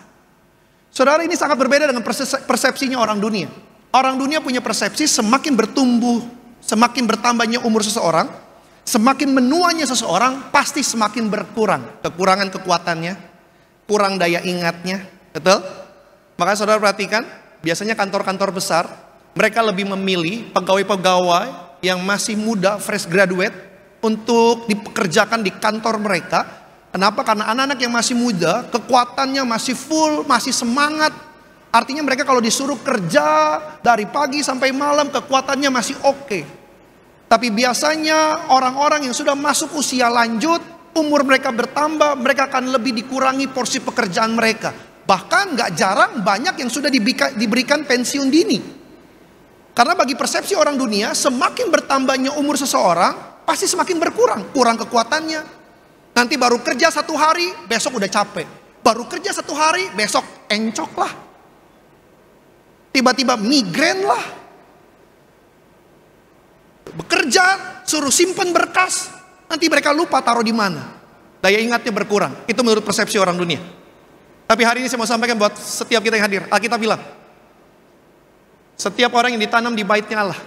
Saudara, ini sangat berbeda dengan persepsinya orang dunia. Orang dunia punya persepsi semakin bertumbuh, semakin bertambahnya umur seseorang, semakin menuanya seseorang, pasti semakin berkurang. Kekurangan kekuatannya, kurang daya ingatnya. Betul? Makanya saudara perhatikan, biasanya kantor-kantor besar, mereka lebih memilih pegawai-pegawai yang masih muda, fresh graduate, untuk dipekerjakan di kantor mereka. Kenapa? Karena anak-anak yang masih muda, kekuatannya masih full, masih semangat. Artinya mereka kalau disuruh kerja dari pagi sampai malam, kekuatannya masih oke. Tapi biasanya orang-orang yang sudah masuk usia lanjut, umur mereka bertambah, mereka akan lebih dikurangi porsi pekerjaan mereka. Bahkan gak jarang banyak yang sudah diberikan pensiun dini. Karena bagi persepsi orang dunia, semakin bertambahnya umur seseorang, pasti semakin berkurang. Kurang kekuatannya. Nanti baru kerja 1 hari, besok udah capek. Baru kerja 1 hari, besok encok lah. Tiba-tiba migrain lah. Bekerja, suruh simpen berkas. Nanti mereka lupa taruh di mana. Daya ingatnya berkurang. Itu menurut persepsi orang dunia. Tapi hari ini saya mau sampaikan buat setiap kita yang hadir. Alkitab bilang, setiap orang yang ditanam di baitnya Allah,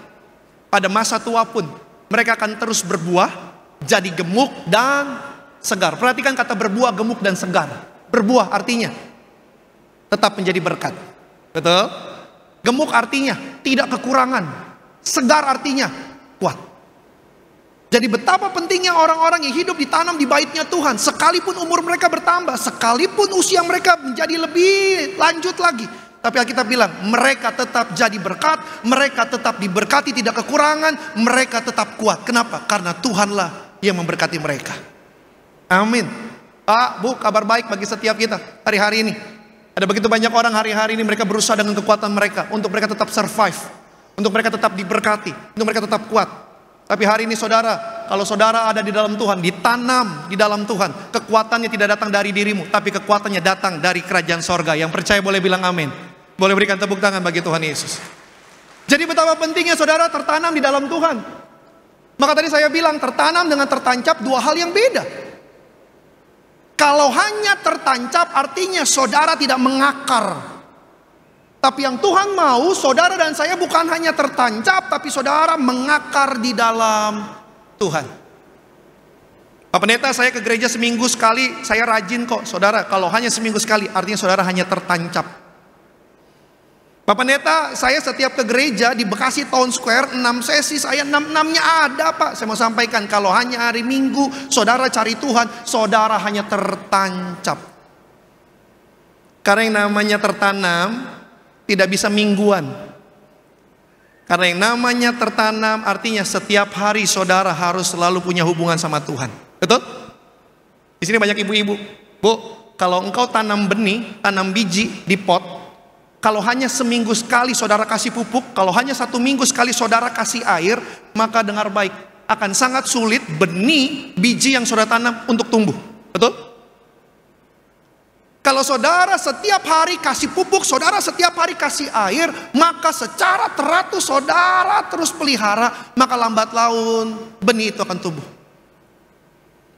pada masa tua pun mereka akan terus berbuah, jadi gemuk dan segar. Perhatikan kata berbuah, gemuk dan segar. Berbuah artinya tetap menjadi berkat. Betul? Gemuk artinya tidak kekurangan. Segar artinya kuat. Jadi betapa pentingnya orang-orang yang hidup ditanam di baitnya Tuhan. Sekalipun umur mereka bertambah, sekalipun usia mereka menjadi lebih lanjut lagi, tapi Alkitab bilang mereka tetap jadi berkat, mereka tetap diberkati, tidak kekurangan, mereka tetap kuat. Kenapa? Karena Tuhanlah yang memberkati mereka. Amin. Pak, Bu, kabar baik bagi setiap kita hari-hari ini. Ada begitu banyak orang hari-hari ini mereka berusaha dengan kekuatan mereka untuk mereka tetap survive, untuk mereka tetap diberkati, untuk mereka tetap kuat. Tapi hari ini saudara, kalau saudara ada di dalam Tuhan, ditanam di dalam Tuhan, kekuatannya tidak datang dari dirimu, tapi kekuatannya datang dari kerajaan sorga. Yang percaya boleh bilang amin. Boleh berikan tepuk tangan bagi Tuhan Yesus. Jadi betapa pentingnya saudara tertanam di dalam Tuhan. Maka tadi saya bilang tertanam dengan tertancap dua hal yang beda. Kalau hanya tertancap artinya saudara tidak mengakar. Tapi yang Tuhan mau, saudara dan saya bukan hanya tertancap, tapi saudara mengakar di dalam Tuhan. Pak Pendeta, saya ke gereja seminggu sekali, saya rajin kok. Saudara, kalau hanya seminggu sekali, artinya saudara hanya tertancap. Pak Pendeta, saya setiap ke gereja di Bekasi Town Square, 6 sesi, saya 6-6-nya ada Pak. Saya mau sampaikan, kalau hanya hari Minggu, saudara cari Tuhan, saudara hanya tertancap. Karena yang namanya tertanam tidak bisa mingguan. Karena yang namanya tertanam artinya setiap hari saudara harus selalu punya hubungan sama Tuhan. Betul? Di sini banyak ibu-ibu. Bu, kalau engkau tanam benih, tanam biji di pot, Kalau hanya seminggu sekali saudara kasih pupuk, kalau hanya 1 minggu sekali saudara kasih air, maka dengar baik, akan sangat sulit benih biji yang saudara tanam untuk tumbuh. Betul? Kalau saudara setiap hari kasih pupuk, saudara setiap hari kasih air, maka secara teratur saudara terus pelihara, maka lambat laun benih itu akan tumbuh.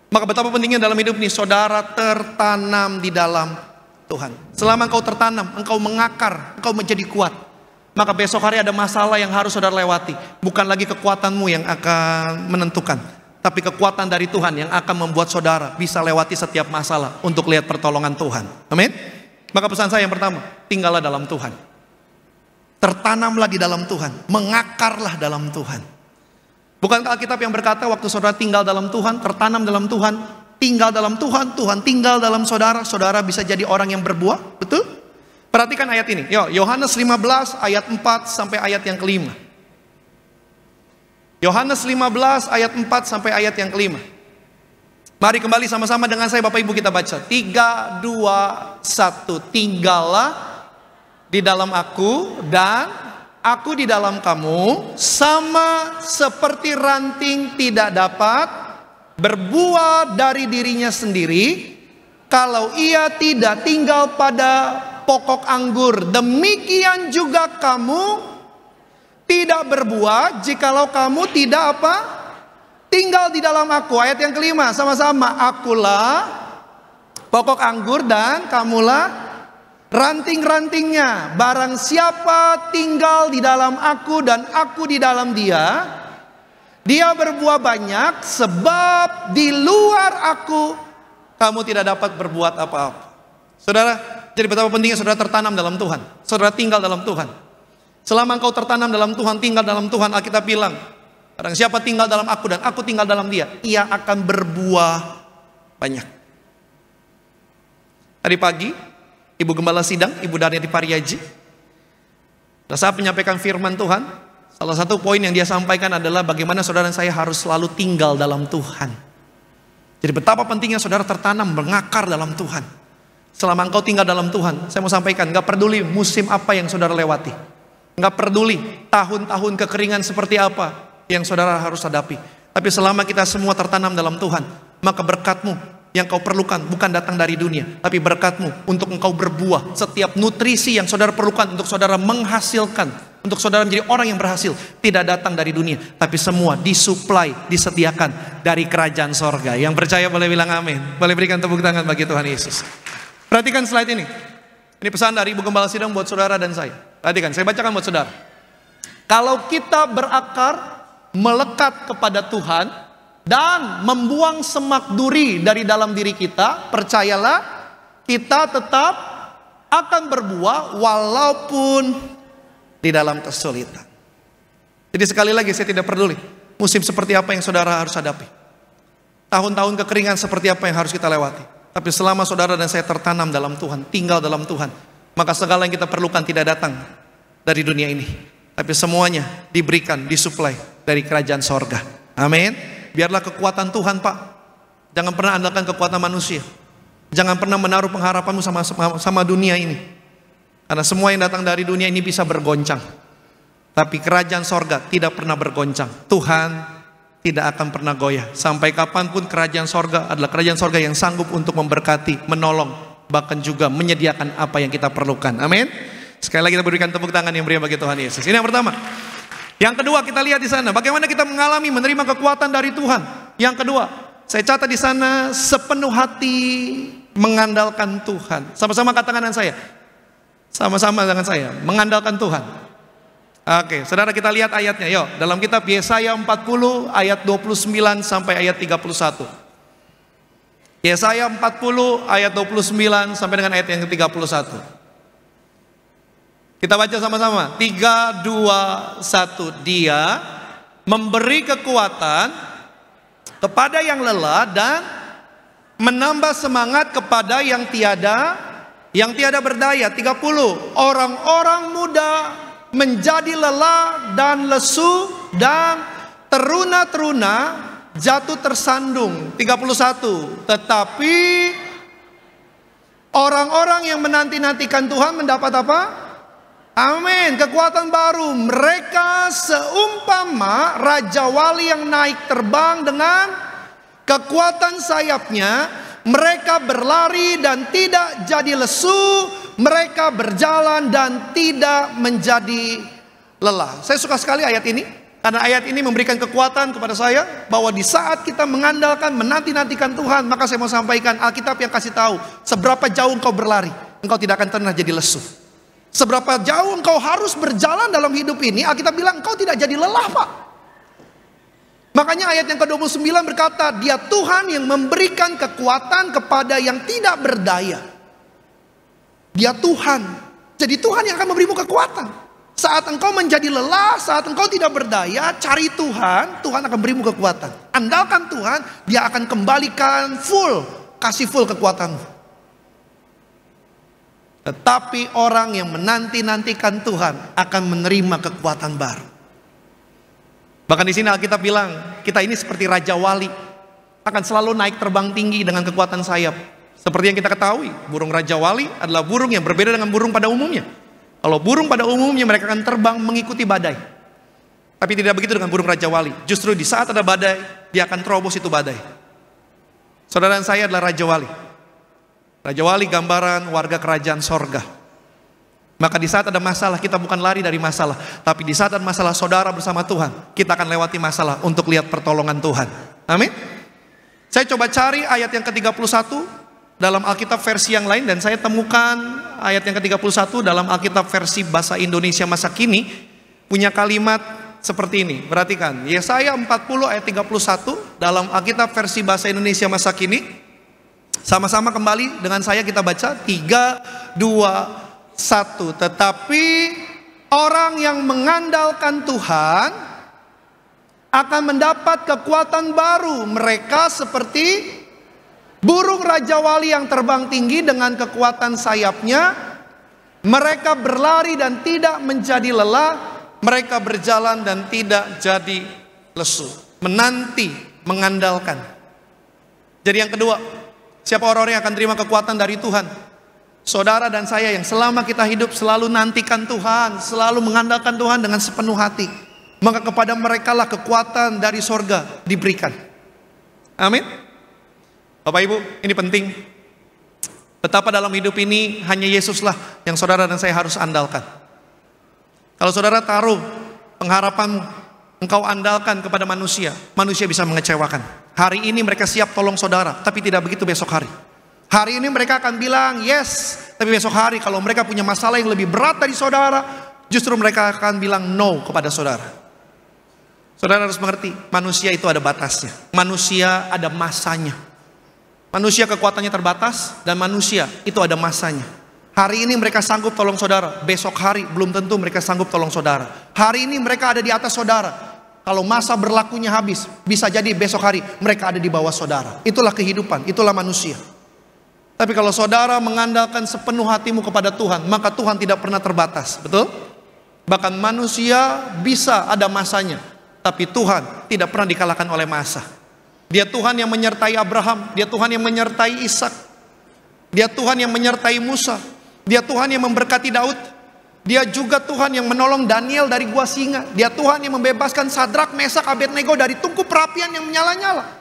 Maka betapa pentingnya dalam hidup ini saudara tertanam di dalam Tuhan. Selama engkau tertanam, engkau mengakar, engkau menjadi kuat, maka besok hari ada masalah yang harus saudara lewati. Bukan lagi kekuatanmu yang akan menentukan, tapi kekuatan dari Tuhan yang akan membuat saudara bisa lewati setiap masalah untuk lihat pertolongan Tuhan. Amin. Maka pesan saya yang pertama, tinggallah dalam Tuhan. Tertanamlah di dalam Tuhan, mengakarlah dalam Tuhan. Bukankah Alkitab yang berkata waktu saudara tinggal dalam Tuhan, tertanam dalam Tuhan, tinggal dalam Tuhan, Tuhan tinggal dalam saudara, saudara bisa jadi orang yang berbuah? Betul? Perhatikan ayat ini. Yohanes 15 ayat 4 sampai ayat yang kelima. Yohanes 15 ayat 4 sampai ayat yang kelima. Mari kembali sama-sama dengan saya Bapak Ibu kita baca. 3, 2, 1. Tinggallah di dalam aku dan aku di dalam kamu, sama seperti ranting tidak dapat berbuah dari dirinya sendiri kalau ia tidak tinggal pada pokok anggur. Demikian juga kamu tidak berbuah jikalau kamu tidak apa? Tinggal di dalam aku. Ayat yang kelima sama-sama. Akulah pokok anggur dan kamulah ranting-rantingnya. Barang siapa tinggal di dalam aku dan aku di dalam dia, dia berbuah banyak, sebab di luar aku kamu tidak dapat berbuat apa-apa. Saudara, jadi betapa pentingnya saudara tertanam dalam Tuhan. Saudara tinggal dalam Tuhan. Selama engkau tertanam dalam Tuhan, tinggal dalam Tuhan, Alkitab bilang, barang siapa tinggal dalam aku dan aku tinggal dalam dia, ia akan berbuah banyak. Tadi pagi, Ibu Gembala Sidang, Ibu Darnia di Pariaji, saat menyampaikan firman Tuhan, salah satu poin yang dia sampaikan adalah bagaimana saudara dan saya harus selalu tinggal dalam Tuhan. Jadi betapa pentingnya saudara tertanam, mengakar dalam Tuhan. Selama engkau tinggal dalam Tuhan, saya mau sampaikan, gak peduli musim apa yang saudara lewati, gak peduli tahun-tahun kekeringan seperti apa yang saudara harus hadapi, tapi selama kita semua tertanam dalam Tuhan, maka berkat-Mu yang kau perlukan bukan datang dari dunia, tapi berkat-Mu untuk engkau berbuah. Setiap nutrisi yang saudara perlukan untuk saudara menghasilkan, untuk saudara menjadi orang yang berhasil, tidak datang dari dunia, tapi semua disuplai, disediakan dari kerajaan sorga. Yang percaya boleh bilang amin. Boleh berikan tepuk tangan bagi Tuhan Yesus. Perhatikan slide ini. Ini pesan dari Ibu Gembala Sidang buat saudara dan saya. Perhatikan, saya bacakan buat saudara. Kalau kita berakar, melekat kepada Tuhan, dan membuang semak duri dari dalam diri kita, percayalah, kita tetap akan berbuah walaupun di dalam kesulitan. Jadi sekali lagi, saya tidak peduli musim seperti apa yang saudara harus hadapi, tahun-tahun kekeringan seperti apa yang harus kita lewati, tapi selama saudara dan saya tertanam dalam Tuhan, tinggal dalam Tuhan, maka segala yang kita perlukan tidak datang dari dunia ini, tapi semuanya diberikan, disuplai dari kerajaan sorga. Amin. Biarlah kekuatan Tuhan, Pak. Jangan pernah andalkan kekuatan manusia. Jangan pernah menaruh pengharapanmu sama dunia ini. Karena semua yang datang dari dunia ini bisa bergoncang, tapi kerajaan sorga tidak pernah bergoncang. Tuhan tidak akan pernah goyah. Sampai kapanpun kerajaan sorga adalah kerajaan sorga yang sanggup untuk memberkati, menolong, bahkan juga menyediakan apa yang kita perlukan. Amin. Sekali lagi kita berikan tepuk tangan yang meriah bagi Tuhan Yesus. Ini yang pertama. Yang kedua, kita lihat di sana bagaimana kita mengalami menerima kekuatan dari Tuhan. Yang kedua, saya catat di sana, sepenuh hati mengandalkan Tuhan. Sama-sama katakan dengan saya. Sama-sama dengan saya, mengandalkan Tuhan. Oke, saudara, kita lihat ayatnya. Yuk, dalam kitab Yesaya 40 ayat 29 sampai ayat 31. Yesaya 40 ayat 29 sampai dengan ayat yang ke-31. Kita baca sama-sama. 3, 2, 1. Dia memberi kekuatan kepada yang lelah dan menambah semangat kepada yang tiada berdaya. 30. Orang-orang muda menjadi lelah dan lesu, dan teruna-teruna jatuh tersandung. 31. Tetapi orang-orang yang menanti-nantikan Tuhan mendapat apa? Amin. Kekuatan baru. Mereka seumpama raja wali yang naik terbang dengan kekuatan sayapnya. Mereka berlari dan tidak jadi lesu. Mereka berjalan dan tidak menjadi lelah. Saya suka sekali ayat ini, karena ayat ini memberikan kekuatan kepada saya bahwa di saat kita mengandalkan, menanti-nantikan Tuhan, maka saya mau sampaikan Alkitab yang kasih tahu seberapa jauh engkau berlari, engkau tidak akan pernah jadi lesu. Seberapa jauh engkau harus berjalan dalam hidup ini, Alkitab bilang engkau tidak jadi lelah, Pak. Makanya ayat yang ke-29 berkata, Dia Tuhan yang memberikan kekuatan kepada yang tidak berdaya. Dia Tuhan. Jadi Tuhan yang akan memberimu kekuatan. Saat engkau menjadi lelah, saat engkau tidak berdaya, cari Tuhan, Tuhan akan berimu kekuatan. Andalkan Tuhan, Dia akan kembalikan full, kasih full kekuatan. Tetapi orang yang menanti-nantikan Tuhan akan menerima kekuatan baru. Bahkan di sini Alkitab bilang, kita ini seperti raja wali, akan selalu naik terbang tinggi dengan kekuatan sayap. Seperti yang kita ketahui, burung raja wali adalah burung yang berbeda dengan burung pada umumnya. Kalau burung pada umumnya mereka akan terbang mengikuti badai. Tapi tidak begitu dengan burung raja wali. Justru di saat ada badai, dia akan terobos itu badai. Saudara dan saya adalah raja wali. Raja wali gambaran warga kerajaan sorga. Maka di saat ada masalah, kita bukan lari dari masalah. Tapi di saat ada masalah saudara bersama Tuhan, kita akan lewati masalah untuk lihat pertolongan Tuhan. Amin. Saya coba cari ayat yang ke-31 dalam Alkitab versi yang lain. Dan saya temukan ayat yang ke-31 dalam Alkitab versi bahasa Indonesia masa kini. Punya kalimat seperti ini. Perhatikan, Yesaya 40 ayat 31 dalam Alkitab versi bahasa Indonesia masa kini. Sama-sama kembali dengan saya kita baca 3, 2, 1. Tetapi orang yang mengandalkan Tuhan akan mendapat kekuatan baru. Mereka seperti burung raja wali yang terbang tinggi dengan kekuatan sayapnya. Mereka berlari dan tidak menjadi lelah. Mereka berjalan dan tidak jadi lesu. Menanti, mengandalkan. Jadi yang kedua, siapa orang-orang yang akan terima kekuatan dari Tuhan? Saudara dan saya yang selama kita hidup selalu nantikan Tuhan, selalu mengandalkan Tuhan dengan sepenuh hati. Maka kepada mereka lah kekuatan dari sorga diberikan. Amin. Bapak Ibu, ini penting. Betapa dalam hidup ini hanya Yesuslah yang saudara dan saya harus andalkan. Kalau saudara taruh pengharapanmu, engkau andalkan kepada manusia, manusia bisa mengecewakan. Hari ini mereka siap tolong saudara, tapi tidak begitu besok hari. Hari ini mereka akan bilang yes, tapi besok hari kalau mereka punya masalah yang lebih berat dari saudara, justru mereka akan bilang no kepada saudara. Saudara harus mengerti, manusia itu ada batasnya. Manusia ada masanya. Manusia kekuatannya terbatas, dan manusia itu ada masanya. Hari ini mereka sanggup tolong saudara, besok hari belum tentu mereka sanggup tolong saudara. Hari ini mereka ada di atas saudara, kalau masa berlakunya habis, bisa jadi besok hari mereka ada di bawah saudara. Itulah kehidupan, itulah manusia. Tapi kalau saudara mengandalkan sepenuh hatimu kepada Tuhan, maka Tuhan tidak pernah terbatas, betul? Bahkan manusia bisa ada masanya, tapi Tuhan tidak pernah dikalahkan oleh masa. Dia Tuhan yang menyertai Abraham, Dia Tuhan yang menyertai Ishak, Dia Tuhan yang menyertai Musa, Dia Tuhan yang memberkati Daud, Dia juga Tuhan yang menolong Daniel dari gua singa, Dia Tuhan yang membebaskan Sadrak, Mesak, Abednego dari tungku perapian yang menyala-nyala.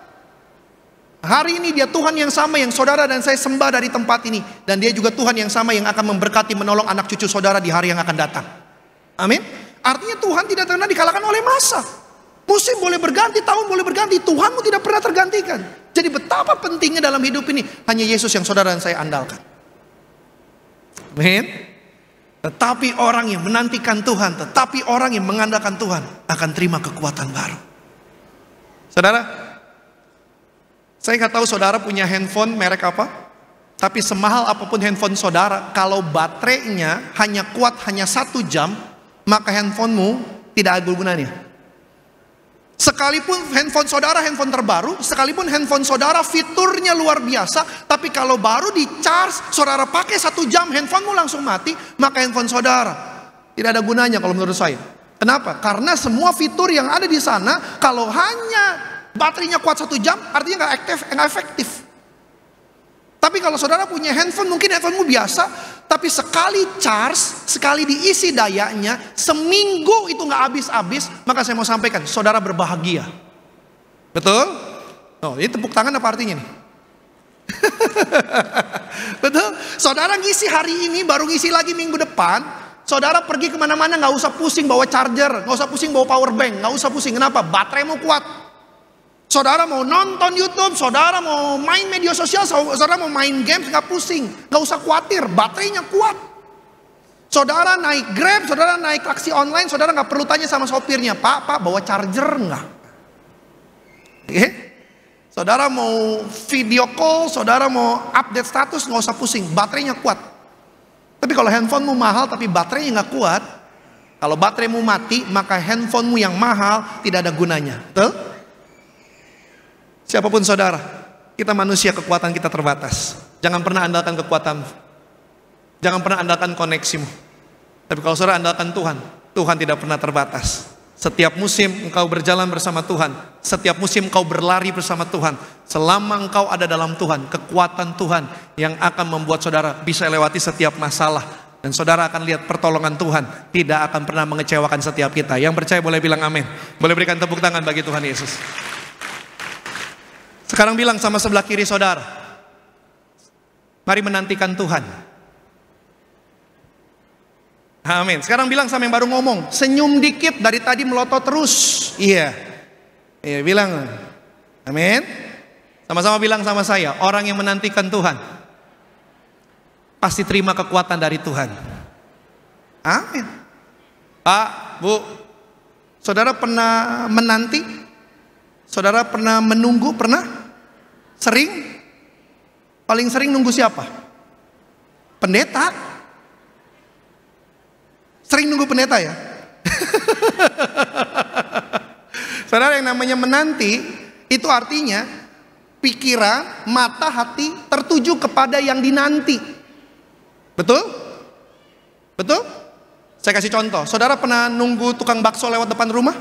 Hari ini Dia Tuhan yang sama yang saudara dan saya sembah dari tempat ini. Dan Dia juga Tuhan yang sama yang akan memberkati, menolong anak cucu saudara di hari yang akan datang. Amin. Artinya Tuhan tidak pernah dikalahkan oleh masa. Musim boleh berganti, tahun boleh berganti, Tuhanmu tidak pernah tergantikan. Jadi betapa pentingnya dalam hidup ini, hanya Yesus yang saudara dan saya andalkan. Amin. Tetapi orang yang menantikan Tuhan, tetapi orang yang mengandalkan Tuhan akan terima kekuatan baru. Saudara, saya nggak tahu saudara punya handphone merek apa, tapi semahal apapun handphone saudara, kalau baterainya hanya kuat hanya 1 jam, maka handphonemu tidak ada gunanya. Sekalipun handphone saudara handphone terbaru, sekalipun handphone saudara fiturnya luar biasa, tapi kalau baru di charge, saudara pakai 1 jam, handphonemu langsung mati, maka handphone saudara tidak ada gunanya kalau menurut saya. Kenapa? Karena semua fitur yang ada di sana, kalau hanya baterainya kuat 1 jam, artinya nggak efektif. Tapi kalau saudara punya handphone, mungkin handphonemu biasa, Tapi sekali charge, sekali diisi dayanya, seminggu itu nggak habis-habis, maka saya mau sampaikan, saudara berbahagia. Betul? Oh, ini tepuk tangan apa artinya nih? Betul? Saudara ngisi hari ini, baru ngisi lagi minggu depan. Saudara pergi kemana-mana nggak usah pusing bawa charger, nggak usah pusing bawa power bank, nggak usah pusing. Kenapa? Baterai mau kuat. Saudara mau nonton YouTube, saudara mau main media sosial, saudara mau main games, nggak pusing, nggak usah khawatir, baterainya kuat. Saudara naik Grab, saudara naik taksi online, saudara nggak perlu tanya sama sopirnya, Pak bawa charger nggak? Saudara mau video call, saudara mau update status, nggak usah pusing, baterainya kuat. Tapi kalau handphonemu mahal tapi baterainya nggak kuat, kalau bateraimu mati, maka handphonemu yang mahal tidak ada gunanya. Betul? Siapapun saudara, kita manusia, kekuatan kita terbatas. Jangan pernah andalkan kekuatanmu. Jangan pernah andalkan koneksimu. Tapi kalau saudara andalkan Tuhan, Tuhan tidak pernah terbatas. Setiap musim engkau berjalan bersama Tuhan. Setiap musim engkau berlari bersama Tuhan. Selama engkau ada dalam Tuhan, kekuatan Tuhan yang akan membuat saudara bisa lewati setiap masalah. Dan saudara akan lihat pertolongan Tuhan tidak akan pernah mengecewakan setiap kita. Yang percaya boleh bilang amin. Boleh berikan tepuk tangan bagi Tuhan Yesus. Sekarang bilang sama sebelah kiri saudara, mari menantikan Tuhan. Amin. Sekarang bilang sama yang baru ngomong, senyum dikit, dari tadi melotot terus. Iya, bilang amin. Sama-sama bilang sama saya, orang yang menantikan Tuhan pasti terima kekuatan dari Tuhan. Amin. Pak, Bu, saudara pernah menanti? Saudara pernah menunggu? Pernah? Sering? Paling sering nunggu siapa? Pendeta. Sering nunggu pendeta ya? Saudara, yang namanya menanti itu artinya pikiran, mata, hati tertuju kepada yang dinanti. Betul? Betul? Saya kasih contoh. Saudara pernah nunggu tukang bakso lewat depan rumah?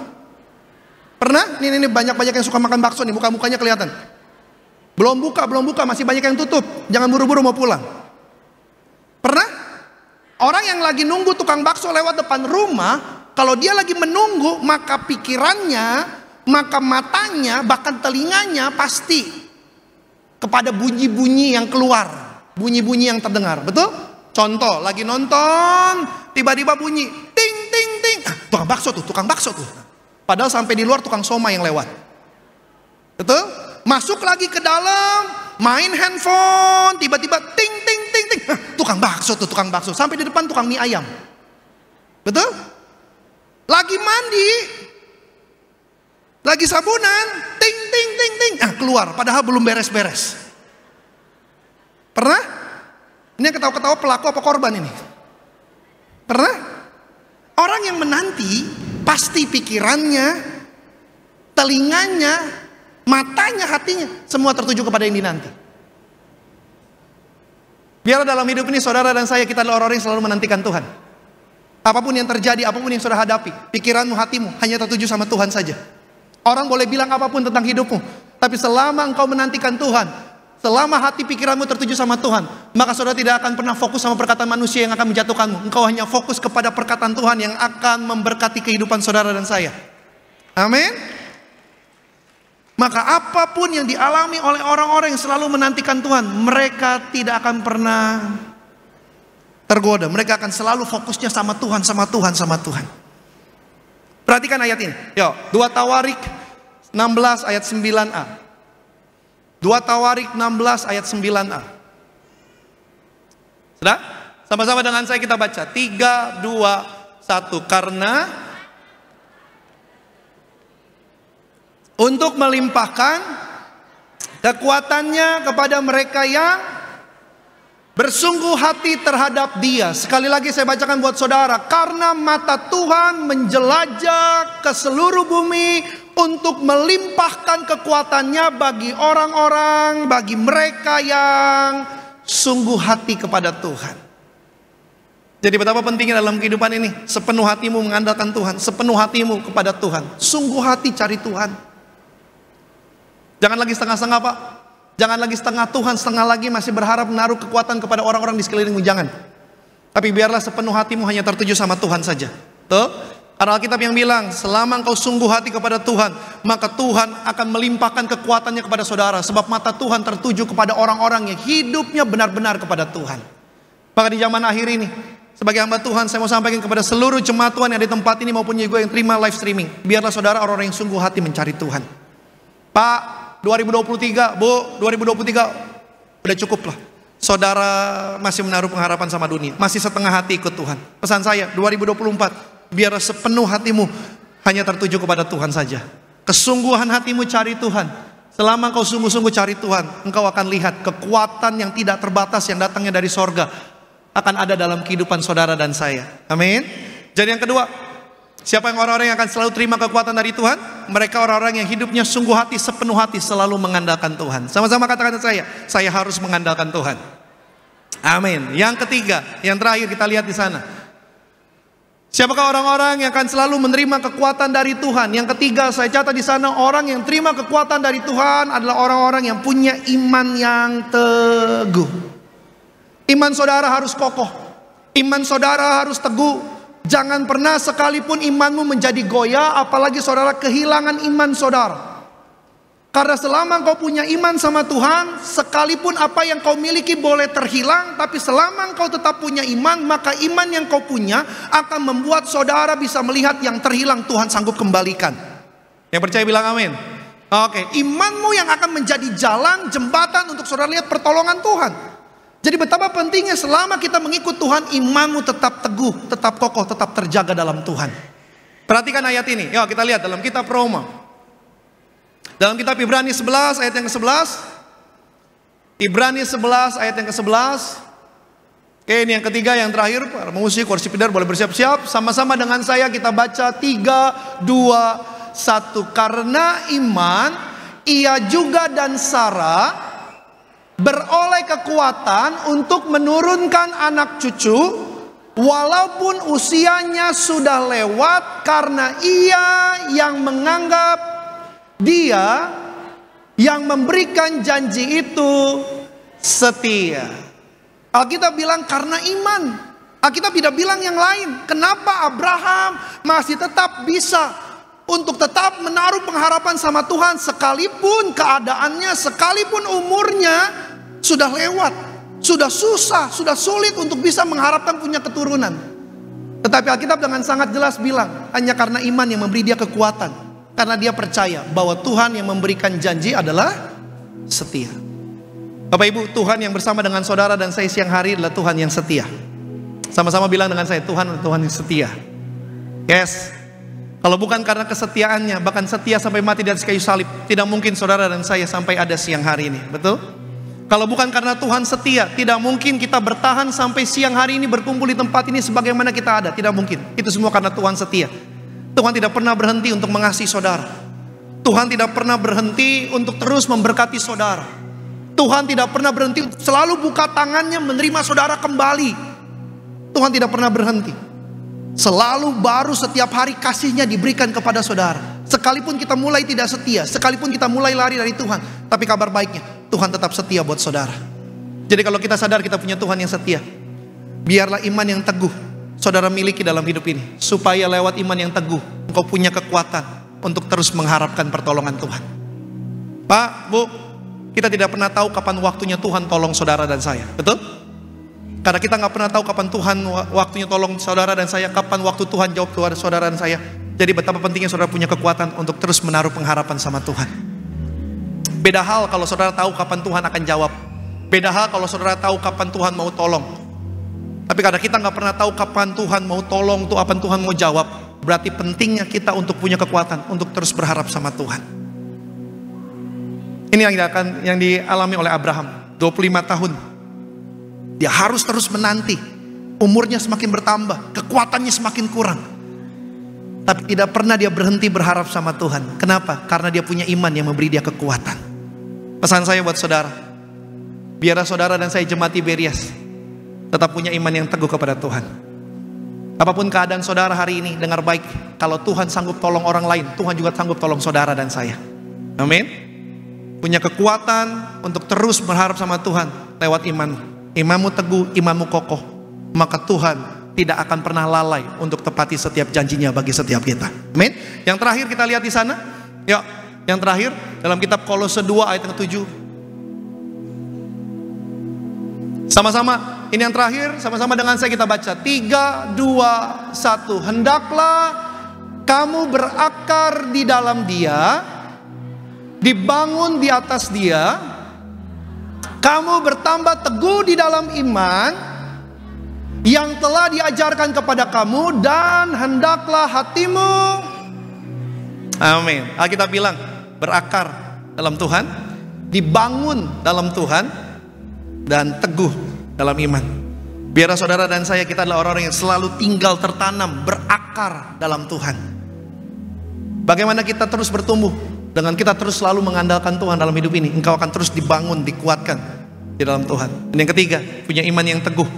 Pernah? Ini banyak-banyak yang suka makan bakso nih, muka-mukanya kelihatan. Belum buka, masih banyak yang tutup. Jangan buru-buru mau pulang. Pernah? Orang yang lagi nunggu tukang bakso lewat depan rumah, kalau dia lagi menunggu, maka pikirannya, maka matanya, bahkan telinganya pasti kepada bunyi-bunyi yang keluar, bunyi-bunyi yang terdengar. Betul? Contoh, lagi nonton, tiba-tiba bunyi, ting, ting, ting. Tukang bakso tuh. Padahal sampai di luar tukang somai yang lewat. Betul? Masuk lagi ke dalam, main handphone, tiba-tiba ting ting ting ting. Tukang bakso. Sampai di depan tukang mie ayam. Betul? Lagi mandi, lagi sabunan, ting ting ting ting. Keluar, padahal belum beres-beres. Pernah? Ini ketawa-ketawa pelaku apa korban ini? Pernah? Orang yang menanti pasti pikirannya, telinganya, matanya, hatinya semua tertuju kepada yang dinanti. Biar dalam hidup ini saudara dan saya, kita adalah orang yang selalu menantikan Tuhan. Apapun yang terjadi, apapun yang saudara hadapi, pikiranmu, hatimu hanya tertuju sama Tuhan saja. Orang boleh bilang apapun tentang hidupmu, tapi selama engkau menantikan Tuhan, selama hati pikiranmu tertuju sama Tuhan, maka saudara tidak akan pernah fokus sama perkataan manusia yang akan menjatuhkanmu. Engkau hanya fokus kepada perkataan Tuhan yang akan memberkati kehidupan saudara dan saya. Amin. Maka apapun yang dialami oleh orang-orang yang selalu menantikan Tuhan, mereka tidak akan pernah tergoda. Mereka akan selalu fokusnya sama Tuhan, sama Tuhan, sama Tuhan. Perhatikan ayat ini. Yuk, 2 Tawarik 16 ayat 9a. 2 Tawarik 16 ayat 9a. Sudah? Sama-sama dengan saya kita baca. 3, 2, 1. Karena untuk melimpahkan kekuatannya kepada mereka yang bersungguh hati terhadap Dia. Sekali lagi saya bacakan buat saudara. Karena mata Tuhan menjelajah ke seluruh bumi untuk melimpahkan kekuatannya bagi orang-orang, bagi mereka yang sungguh hati kepada Tuhan. Jadi betapa pentingnya dalam kehidupan ini, sepenuh hatimu mengandalkan Tuhan, sepenuh hatimu kepada Tuhan, sungguh hati cari Tuhan. Jangan lagi setengah-setengah, Pak. Jangan lagi setengah Tuhan, setengah lagi masih berharap menaruh kekuatan kepada orang-orang di sekelilingmu. Jangan. Tapi biarlah sepenuh hatimu hanya tertuju sama Tuhan saja. Tuh, karena Alkitab yang bilang, selama engkau sungguh hati kepada Tuhan, maka Tuhan akan melimpahkan kekuatannya kepada saudara. Sebab mata Tuhan tertuju kepada orang-orang yang hidupnya benar-benar kepada Tuhan. Maka di zaman akhir ini, sebagai hamba Tuhan, saya mau sampaikan kepada seluruh jemaat Tuhan yang ada di tempat ini maupun juga yang terima live streaming. Biarlah saudara orang-orang yang sungguh hati mencari Tuhan. Pak, 2023, Bu, 2023 udah cukup lah. Saudara masih menaruh pengharapan sama dunia, masih setengah hati ikut Tuhan. Pesan saya, 2024, biarlah sepenuh hatimu hanya tertuju kepada Tuhan saja. Kesungguhan hatimu cari Tuhan. Selama engkau sungguh-sungguh cari Tuhan, engkau akan lihat kekuatan yang tidak terbatas yang datangnya dari sorga akan ada dalam kehidupan saudara dan saya. Amin. Jadi yang kedua, siapa yang orang-orang yang akan selalu terima kekuatan dari Tuhan? Mereka orang-orang yang hidupnya sungguh hati, sepenuh hati, selalu mengandalkan Tuhan. Sama-sama katakan saya harus mengandalkan Tuhan. Amin. Yang ketiga, yang terakhir kita lihat di sana. Siapakah orang-orang yang akan selalu menerima kekuatan dari Tuhan? Yang ketiga, saya catat di sana, orang yang terima kekuatan dari Tuhan adalah orang-orang yang punya iman yang teguh. Iman saudara harus kokoh. Iman saudara harus teguh. Jangan pernah sekalipun imanmu menjadi goyah, apalagi saudara kehilangan iman saudara. Karena selama engkau punya iman sama Tuhan, sekalipun apa yang kau miliki boleh terhilang, tapi selama engkau tetap punya iman, maka iman yang kau punya akan membuat saudara bisa melihat yang terhilang Tuhan sanggup kembalikan. Yang percaya bilang amin. Oke, imanmu yang akan menjadi jalan, jembatan untuk saudara lihat pertolongan Tuhan. Jadi betapa pentingnya selama kita mengikut Tuhan, imanmu tetap teguh, tetap kokoh, tetap terjaga dalam Tuhan. Perhatikan ayat ini. Yuk kita lihat dalam kitab Roma. Dalam kitab Ibrani 11 ayat yang ke-11. Ibrani 11 ayat yang ke-11. Oke, ini yang ketiga, yang terakhir. Para musik, kursi pidar boleh bersiap-siap. Sama-sama dengan saya kita baca 3, 2, 1. Karena iman, ia juga dan Sarah beroleh kekuatan untuk menurunkan anak cucu, walaupun usianya sudah lewat, karena ia yang menganggap Dia yang memberikan janji itu setia. Alkitab bilang karena iman. Alkitab tidak bilang yang lain. Kenapa Abraham masih tetap bisa untuk tetap menaruh pengharapan sama Tuhan, sekalipun keadaannya, sekalipun umurnya sudah lewat, sudah susah, sudah sulit untuk bisa mengharapkan punya keturunan. Tetapi Alkitab dengan sangat jelas bilang, hanya karena iman yang memberi dia kekuatan. Karena dia percaya bahwa Tuhan yang memberikan janji adalah setia. Bapak Ibu, Tuhan yang bersama dengan saudara dan saya siang hari adalah Tuhan yang setia. Sama-sama bilang dengan saya, Tuhan adalah Tuhan yang setia. Yes. Kalau bukan karena kesetiaannya, bahkan setia sampai mati di atas kayu salib, tidak mungkin saudara dan saya sampai ada siang hari ini. Betul? Kalau bukan karena Tuhan setia, tidak mungkin kita bertahan sampai siang hari ini berkumpul di tempat ini sebagaimana kita ada. Tidak mungkin. Itu semua karena Tuhan setia. Tuhan tidak pernah berhenti untuk mengasihi saudara. Tuhan tidak pernah berhenti untuk terus memberkati saudara. Tuhan tidak pernah berhenti, selalu buka tangannya menerima saudara kembali. Tuhan tidak pernah berhenti. Selalu baru setiap hari kasihnya diberikan kepada saudara. Sekalipun kita mulai tidak setia, sekalipun kita mulai lari dari Tuhan, tapi kabar baiknya, Tuhan tetap setia buat saudara. Jadi kalau kita sadar kita punya Tuhan yang setia, biarlah iman yang teguh saudara miliki dalam hidup ini, supaya lewat iman yang teguh engkau punya kekuatan untuk terus mengharapkan pertolongan Tuhan. Pak, Bu, kita tidak pernah tahu kapan waktunya Tuhan tolong saudara dan saya. Betul? Karena kita gak pernah tahu kapan Tuhan waktunya tolong saudara dan saya, kapan waktu Tuhan jawab kepada saudara dan saya. Jadi betapa pentingnya saudara punya kekuatan untuk terus menaruh pengharapan sama Tuhan. Beda hal kalau saudara tahu kapan Tuhan akan jawab. Beda hal kalau saudara tahu kapan Tuhan mau tolong. Tapi karena kita gak pernah tahu kapan Tuhan mau tolong, tuh kapan Tuhan mau jawab, berarti pentingnya kita untuk punya kekuatan untuk terus berharap sama Tuhan. Ini yang dialami oleh Abraham. 25 tahun dia harus terus menanti. Umurnya semakin bertambah, kekuatannya semakin kurang, tapi tidak pernah dia berhenti berharap sama Tuhan. Kenapa? Karena dia punya iman yang memberi dia kekuatan. Pesan saya buat saudara, biarlah saudara dan saya jemaat Tiberias tetap punya iman yang teguh kepada Tuhan. Apapun keadaan saudara hari ini, dengar baik, kalau Tuhan sanggup tolong orang lain, Tuhan juga sanggup tolong saudara dan saya. Amin. Punya kekuatan untuk terus berharap sama Tuhan lewat iman. Imanmu teguh, imanmu kokoh, maka Tuhan tidak akan pernah lalai untuk tepati setiap janjinya bagi setiap kita. Amin. Yang terakhir kita lihat di sana. Yuk, yang terakhir dalam kitab Kolose 2 ayat yang ke-7. Sama-sama, ini yang terakhir, sama-sama dengan saya kita baca. 3, 2, 1. Hendaklah kamu berakar di dalam Dia, dibangun di atas Dia, kamu bertambah teguh di dalam iman yang telah diajarkan kepada kamu, dan hendaklah hatimu, amin, Alkitab bilang berakar dalam Tuhan, dibangun dalam Tuhan, dan teguh dalam iman. Biar saudara dan saya, kita adalah orang-orang yang selalu tinggal tertanam, berakar dalam Tuhan. Bagaimana kita terus bertumbuh? Dengan kita terus selalu mengandalkan Tuhan dalam hidup ini. Engkau akan terus dibangun, dikuatkan di dalam Tuhan. Dan yang ketiga, punya iman yang teguh.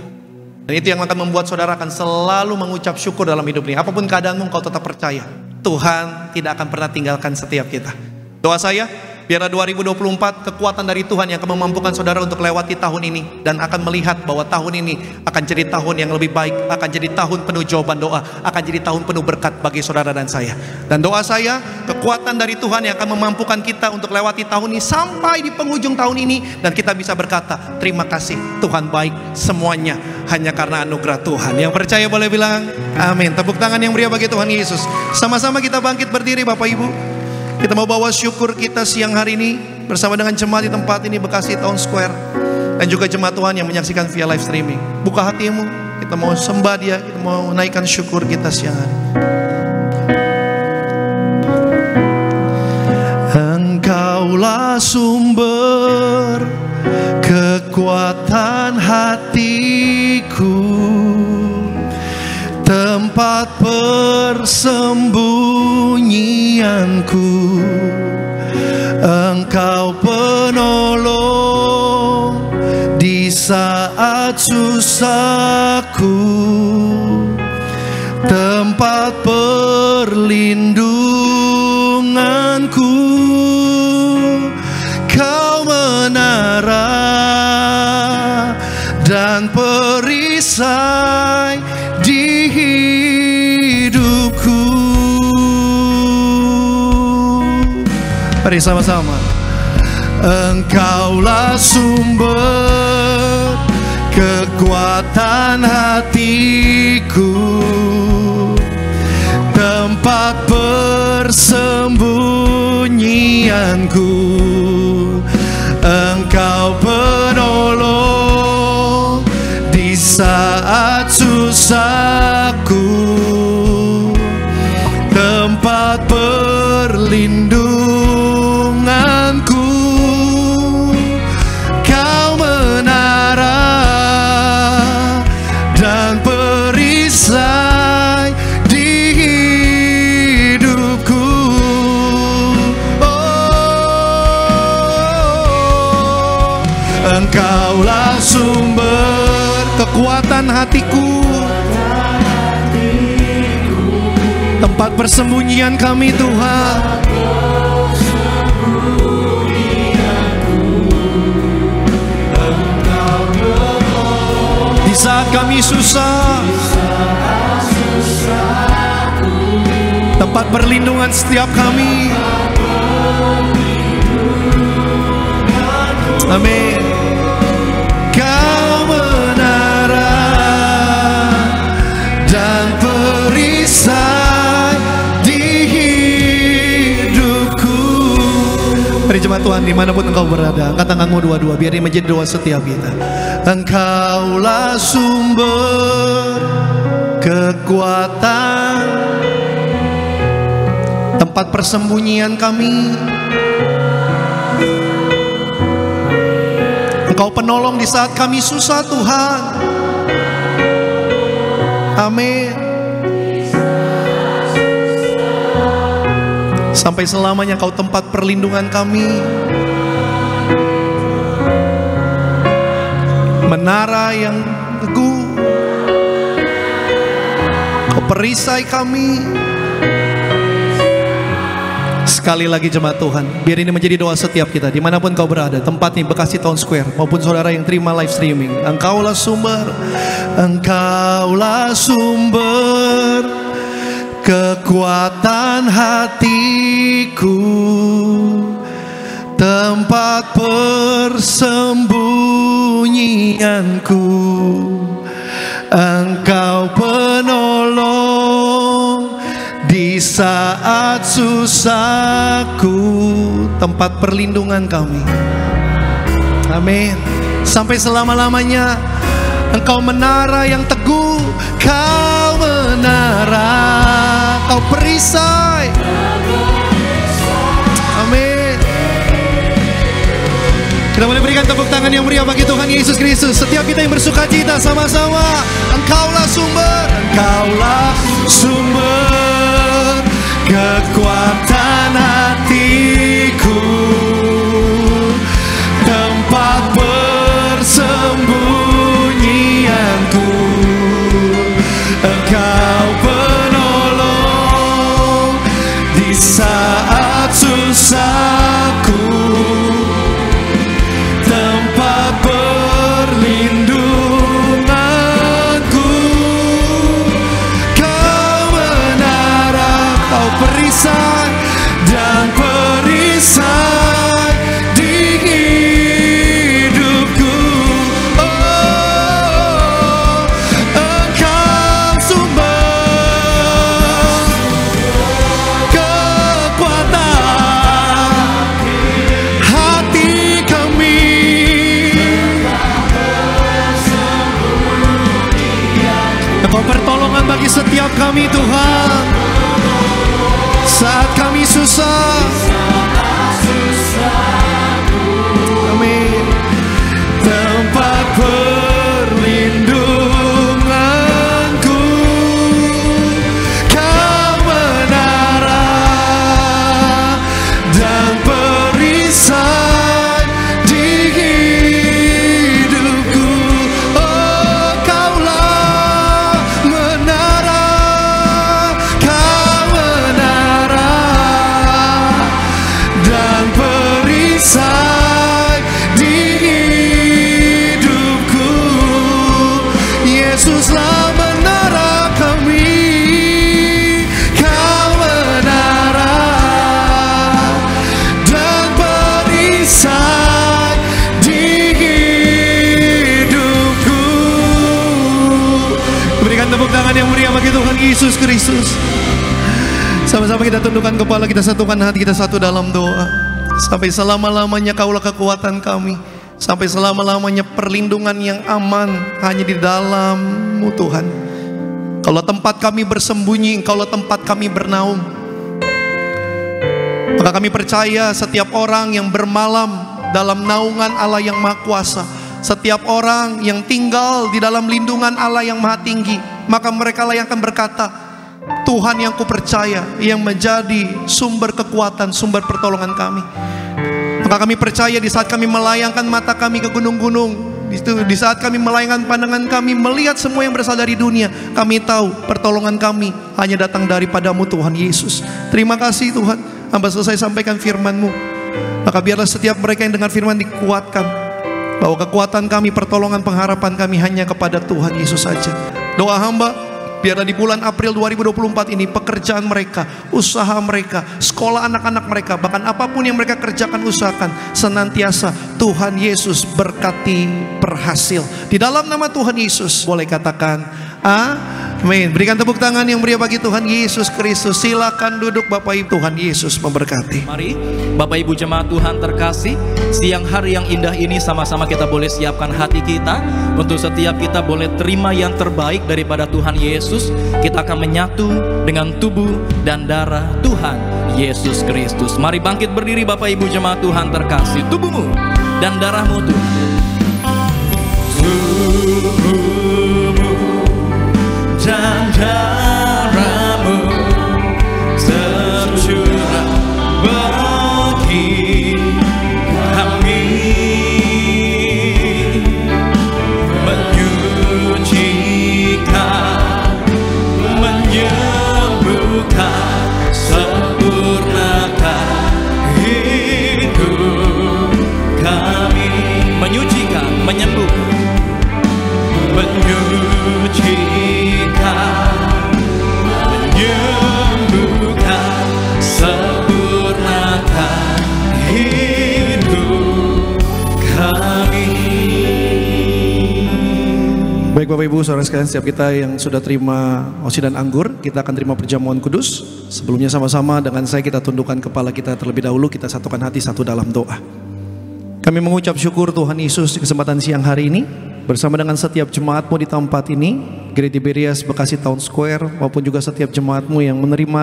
Dan itu yang akan membuat saudara akan selalu mengucap syukur dalam hidup ini. Apapun keadaanmu, engkau tetap percaya Tuhan tidak akan pernah tinggalkan setiap kita. Doa saya, biarlah 2024 kekuatan dari Tuhan yang akan memampukan saudara untuk lewati tahun ini, dan akan melihat bahwa tahun ini akan jadi tahun yang lebih baik, akan jadi tahun penuh jawaban doa, akan jadi tahun penuh berkat bagi saudara dan saya. Dan doa saya, kekuatan dari Tuhan yang akan memampukan kita untuk lewati tahun ini sampai di penghujung tahun ini, dan kita bisa berkata, terima kasih Tuhan baik, semuanya hanya karena anugerah Tuhan. Yang percaya boleh bilang amin. Tepuk tangan yang meriah bagi Tuhan Yesus. Sama-sama kita bangkit berdiri Bapak Ibu. Kita mau bawa syukur kita siang hari ini bersama dengan jemaat di tempat ini, Bekasi Town Square, dan juga jemaat Tuhan yang menyaksikan via live streaming. Buka hatimu, kita mau sembah Dia, kita mau naikkan syukur kita siang hari. Engkaulah sumber kekuatan hatiku, tempat persembunyianku. Engkau penolong di saat susahku, tempat perlindunganku. Kau menara dan perisai di hidupku. Mari sama-sama. Engkaulah sumber kekuatan hatiku, tempat persembunyianku. Engkau penolong di saat susahku, tempat perlindunganku. Kau menara dan perisai di hidupku. Oh, Engkaulah sumber kekuatan hatiku, tempat persembunyian kami Tuhan. Di saat kami susah, tempat perlindungan setiap kami. Amin. Kau menara dan perisai di hidupku. Mari jemaat Tuhan, dimanapun engkau berada, angkat tanganmu dua-dua, biar ini menjadi doa setiap kita. Engkaulah sumber kekuatan, tempat persembunyian kami. Engkau penolong di saat kami susah Tuhan. Amin. Sampai selamanya Engkau tempat perlindungan kami, menara yang teguh. Kau perisai kami. Sekali lagi jemaat Tuhan, biar ini menjadi doa setiap kita dimanapun kau berada. Tempat ini Bekasi Town Square maupun saudara yang terima live streaming. Engkaulah sumber, Engkaulah sumber kekuatan hatiku, tempat persembunyianku. Engkau penolong di saat susahku, tempat perlindungan kami. Amin. Sampai selama-lamanya Engkau menara yang teguh, Kau menara, Kau perisai. Amin. Kita boleh berikan tepuk tangan yang meriah bagi Tuhan Yesus Kristus. Setiap kita yang bersuka cita sama-sama. Engkaulah sumber, Engkaulah sumber kekuatan hatiku, tempat persembunyianku. Engkau penolong di saat susahku, tempat perlindunganku. Kau menara, Kau perisai dan perisai di hidupku. Oh, Engkau sumber kekuatan hati kami. Engkau pertolongan bagi setiap kami Tuhan, saat kami susah. Amin. Tempat perlindunganku, Kau menara dan perisai di hidupku. Oh, Kaulah menara, Kau menara dan perisai di hidupku. Yesuslah menara kami, Kau menara dan perisai di hidupku. Berikan tepuk tangan yang meriah bagi Tuhan Yesus Kristus. Sama-sama kita tundukkan kepala, kita satukan hati kita satu dalam doa. Sampai selama-lamanya Kaulah kekuatan kami. Sampai selama-lamanya perlindungan yang aman hanya di dalam-Mu Tuhan. Kaulah tempat kami bersembunyi, Kaulah tempat kami bernaung. Maka kami percaya setiap orang yang bermalam dalam naungan Allah yang Maha Kuasa, setiap orang yang tinggal di dalam lindungan Allah yang Maha Tinggi, maka mereka lah yang akan berkata, Tuhan yang kupercaya, yang menjadi sumber kekuatan, sumber pertolongan kami. Maka kami percaya di saat kami melayangkan mata kami ke gunung-gunung, di saat kami melayangkan pandangan kami melihat semua yang berasal dari dunia, kami tahu pertolongan kami hanya datang daripada-Mu Tuhan Yesus. Terima kasih Tuhan, hamba selesai sampaikan firman-Mu. Maka biarlah setiap mereka yang dengar firman dikuatkan, bahwa kekuatan kami, pertolongan, pengharapan kami hanya kepada Tuhan Yesus saja. Doa hamba, biarlah di bulan April 2024 ini pekerjaan mereka, usaha mereka, sekolah anak-anak mereka, bahkan apapun yang mereka kerjakan, usahakan, senantiasa Tuhan Yesus berkati, berhasil. Di dalam nama Tuhan Yesus, boleh katakan amin. Berikan tepuk tangan yang meriah bagi Tuhan Yesus Kristus. Silakan duduk Bapak Ibu, Tuhan Yesus memberkati. Mari Bapak Ibu jemaat Tuhan terkasih, siang hari yang indah ini sama-sama kita boleh siapkan hati kita. Untuk setiap kita boleh terima yang terbaik daripada Tuhan Yesus. Kita akan menyatu dengan tubuh dan darah Tuhan Yesus Kristus. Mari bangkit berdiri Bapak Ibu jemaat Tuhan terkasih. Tubuhmu dan darahmu Tuhan. Tubuhmu dan darahmu tercurah bagi kami, menyucikan, menyembuhkan, sempurnakan Baik Bapak Ibu, saudara sekalian, setiap kita yang sudah terima osi dan anggur, kita akan terima perjamuan kudus. Sebelumnya sama-sama dengan saya kita tundukkan kepala kita terlebih dahulu, kita satukan hati satu dalam doa. Kami mengucap syukur Tuhan Yesus di kesempatan siang hari ini, bersama dengan setiap jemaatmu di tempat ini, Gereja Tiberias Bekasi Town Square, maupun juga setiap jemaatmu yang menerima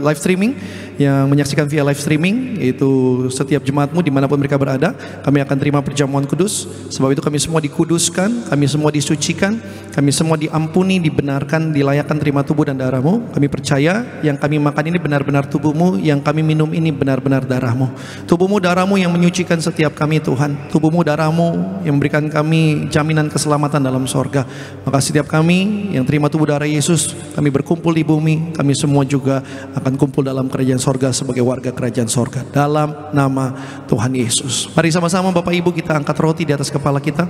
live streaming, yang menyaksikan via live streaming, yaitu setiap jemaatmu dimanapun mereka berada, kami akan terima perjamuan kudus. Sebab itu kami semua dikuduskan, kami semua disucikan, kami semua diampuni, dibenarkan, dilayakkan terima tubuh dan darahmu. Kami percaya yang kami makan ini benar-benar tubuhmu, yang kami minum ini benar-benar darahmu. Tubuhmu, darahmu yang menyucikan setiap kami Tuhan. Tubuhmu, darahmu yang memberikan kami jaminan keselamatan dalam sorga. Maka setiap kami yang terima tubuh darah Yesus, kami berkumpul di bumi, kami semua juga akan kumpul dalam kerajaan sorga sebagai warga kerajaan sorga dalam nama Tuhan Yesus. Mari sama-sama Bapak Ibu kita angkat roti di atas kepala kita.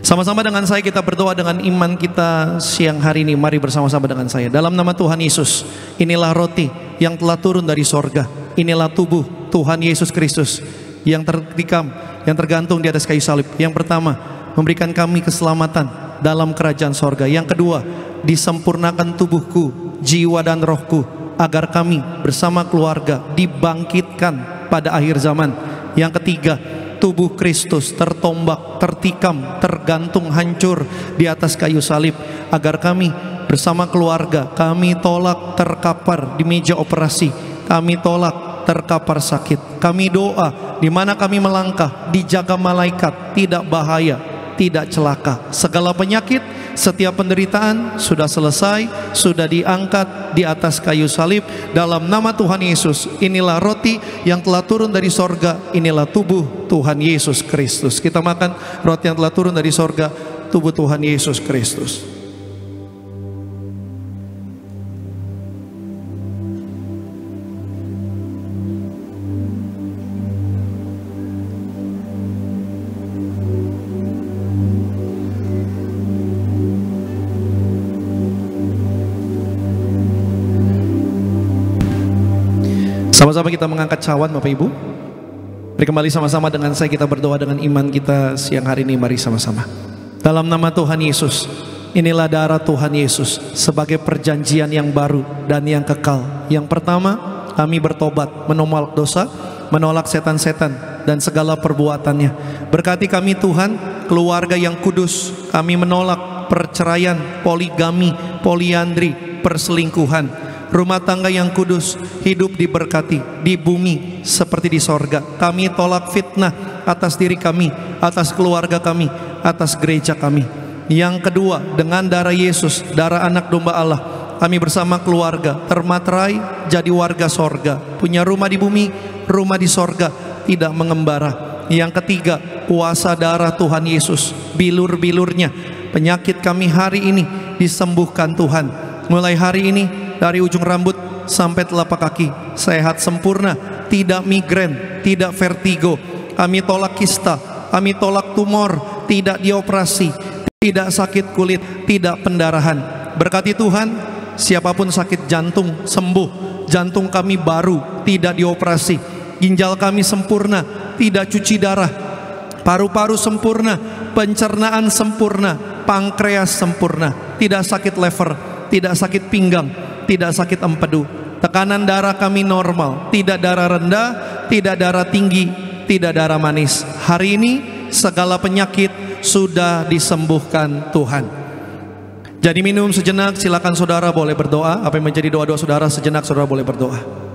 Sama-sama dengan saya kita berdoa dengan iman kita siang hari ini. Mari bersama-sama dengan saya. Dalam nama Tuhan Yesus, inilah roti yang telah turun dari sorga. Inilah tubuh Tuhan Yesus Kristus yang tertikam, yang tergantung di atas kayu salib. Yang pertama, memberikan kami keselamatan dalam kerajaan sorga. Yang kedua, disempurnakan tubuhku, jiwa dan rohku, agar kami bersama keluarga dibangkitkan pada akhir zaman. Yang ketiga, tubuh Kristus tertombak, tertikam, tergantung, hancur di atas kayu salib, agar kami bersama keluarga, kami tolak terkapar di meja operasi, kami tolak terkapar sakit, kami doa di mana kami melangkah dijaga malaikat, tidak bahaya, tidak celaka. Segala penyakit, setiap penderitaan sudah selesai, sudah diangkat di atas kayu salib. Dalam nama Tuhan Yesus, inilah roti yang telah turun dari sorga, inilah tubuh Tuhan Yesus Kristus. Kita makan roti yang telah turun dari sorga, tubuh Tuhan Yesus Kristus. Sama-sama kita mengangkat cawan Bapak Ibu. Mari kembali sama-sama dengan saya kita berdoa dengan iman kita siang hari ini. Mari sama-sama. Dalam nama Tuhan Yesus, inilah darah Tuhan Yesus sebagai perjanjian yang baru dan yang kekal. Yang pertama, kami bertobat, menolak dosa, menolak setan-setan dan segala perbuatannya. Berkati kami Tuhan, keluarga yang kudus. Kami menolak perceraian, poligami, poliandri, perselingkuhan. Rumah tangga yang kudus, hidup diberkati di bumi seperti di sorga. Kami tolak fitnah atas diri kami, atas keluarga kami, atas gereja kami. Yang kedua, dengan darah Yesus, darah anak domba Allah, kami bersama keluarga termaterai jadi warga sorga, punya rumah di bumi, rumah di sorga, tidak mengembara. Yang ketiga, kuasa darah Tuhan Yesus, bilur-bilurnya, penyakit kami hari ini disembuhkan Tuhan. Mulai hari ini, dari ujung rambut sampai telapak kaki sehat sempurna, tidak migrain, tidak vertigo. Kami tolak kista, kami tolak tumor, tidak dioperasi, tidak sakit kulit, tidak pendarahan. Berkati Tuhan, siapapun sakit jantung sembuh, jantung kami baru, tidak dioperasi. Ginjal kami sempurna, tidak cuci darah. Paru-paru sempurna, pencernaan sempurna, pankreas sempurna, tidak sakit lever, tidak sakit pinggang, tidak sakit empedu. Tekanan darah kami normal, tidak darah rendah, tidak darah tinggi, tidak darah manis. Hari ini segala penyakit sudah disembuhkan Tuhan. Jadi minum sejenak, silakan saudara boleh berdoa. Apa yang menjadi doa-doa saudara, sejenak saudara boleh berdoa.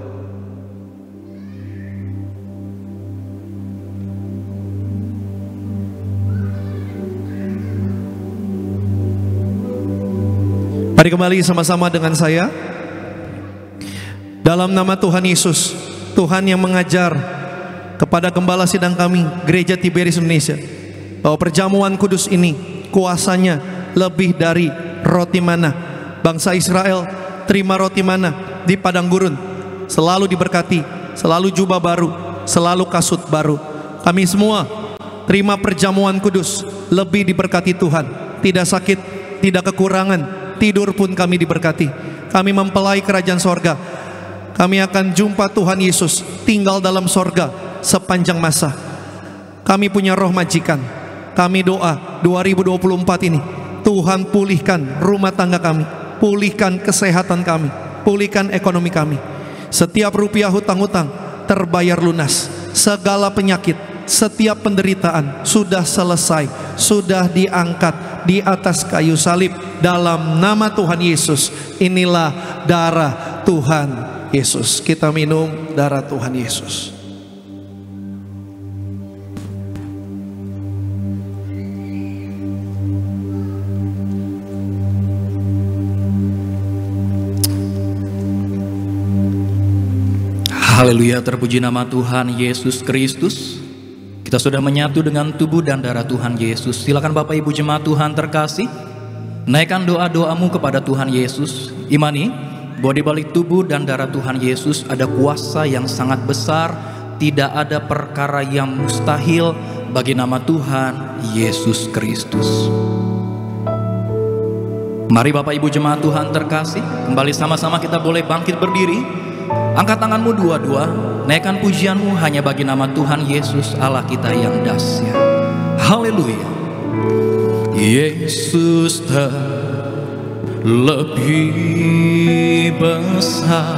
Mari kembali sama-sama dengan saya. Dalam nama Tuhan Yesus, Tuhan yang mengajar kepada gembala sidang kami, Gereja Tiberias Indonesia, bahwa perjamuan kudus ini kuasanya lebih dari roti mana. Bangsa Israel terima roti mana di padang gurun, selalu diberkati, selalu jubah baru, selalu kasut baru. Kami semua terima perjamuan kudus, lebih diberkati Tuhan, tidak sakit, tidak kekurangan, tidur pun kami diberkati. Kami mempelai kerajaan sorga. Kami akan jumpa Tuhan Yesus, tinggal dalam sorga sepanjang masa. Kami punya roh majikan, Kami doa 2024 ini, Tuhan pulihkan rumah tangga kami, pulihkan kesehatan kami, pulihkan ekonomi kami. Setiap rupiah hutang-hutang terbayar lunas. Segala penyakit, setiap penderitaan sudah selesai, sudah diangkat di atas kayu salib. Dalam nama Tuhan Yesus, inilah darah Tuhan Yesus. Kita minum darah Tuhan Yesus. Haleluya, terpuji nama Tuhan Yesus Kristus. Kita sudah menyatu dengan tubuh dan darah Tuhan Yesus. Silakan Bapak Ibu jemaat Tuhan terkasih, naikkan doa-doamu kepada Tuhan Yesus. Imani bahwa di balik tubuh dan darah Tuhan Yesus ada kuasa yang sangat besar. Tidak ada perkara yang mustahil bagi nama Tuhan Yesus Kristus. Mari Bapak Ibu jemaat Tuhan terkasih, kembali sama-sama kita boleh bangkit berdiri. Angkat tanganmu dua-dua, naikkan pujianmu hanya bagi nama Tuhan Yesus Allah kita yang dahsyat. Haleluya. Yesus lebih besar,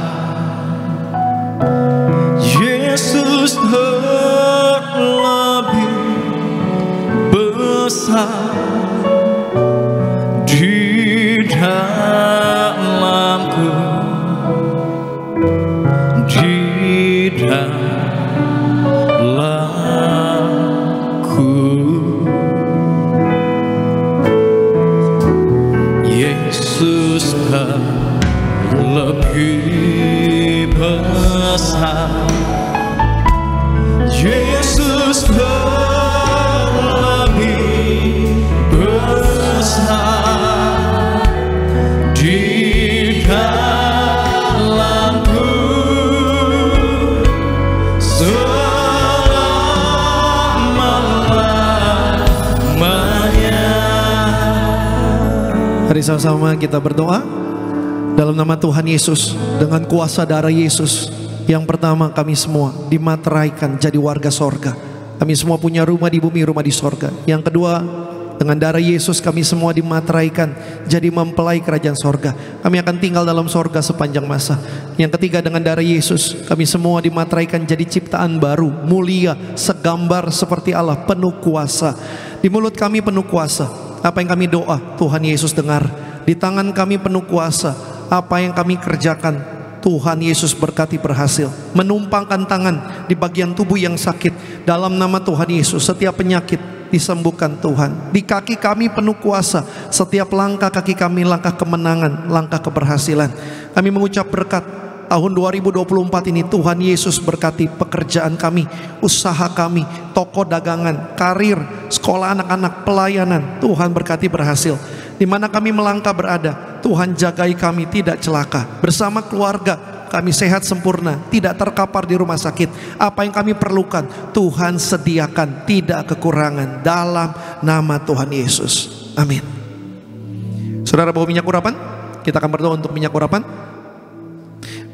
Yesus lebih besar di dalamku, di dalamku. Yesus lebih besar, Yesus lebih besar di dalamku. Mari sama-sama kita berdoa dalam nama Tuhan Yesus. Dengan kuasa darah Yesus, yang pertama kami semua dimateraikan jadi warga sorga. Kami semua punya rumah di bumi, rumah di sorga. Yang kedua, dengan darah Yesus kami semua dimateraikan jadi mempelai kerajaan sorga. Kami akan tinggal dalam sorga sepanjang masa. Yang ketiga, dengan darah Yesus kami semua dimateraikan jadi ciptaan baru, mulia, segambar seperti Allah, penuh kuasa. Di mulut kami penuh kuasa. Apa yang kami doa, Tuhan Yesus dengar. Di tangan kami penuh kuasa. Apa yang kami kerjakan, Tuhan Yesus berkati berhasil. Menumpangkan tangan di bagian tubuh yang sakit, dalam nama Tuhan Yesus setiap penyakit disembuhkan Tuhan. Di kaki kami penuh kuasa. Setiap langkah kaki kami langkah kemenangan, langkah keberhasilan. Kami mengucap berkat tahun 2024 ini. Tuhan Yesus berkati pekerjaan kami, usaha kami, toko dagangan, karir, sekolah anak-anak, pelayanan. Tuhan berkati berhasil. Di mana kami melangkah berada, Tuhan jagai kami tidak celaka. Bersama keluarga kami sehat sempurna, tidak terkapar di rumah sakit. Apa yang kami perlukan Tuhan sediakan, tidak kekurangan, dalam nama Tuhan Yesus. Amin. Saudara bawa minyak urapan, kita akan berdoa untuk minyak urapan.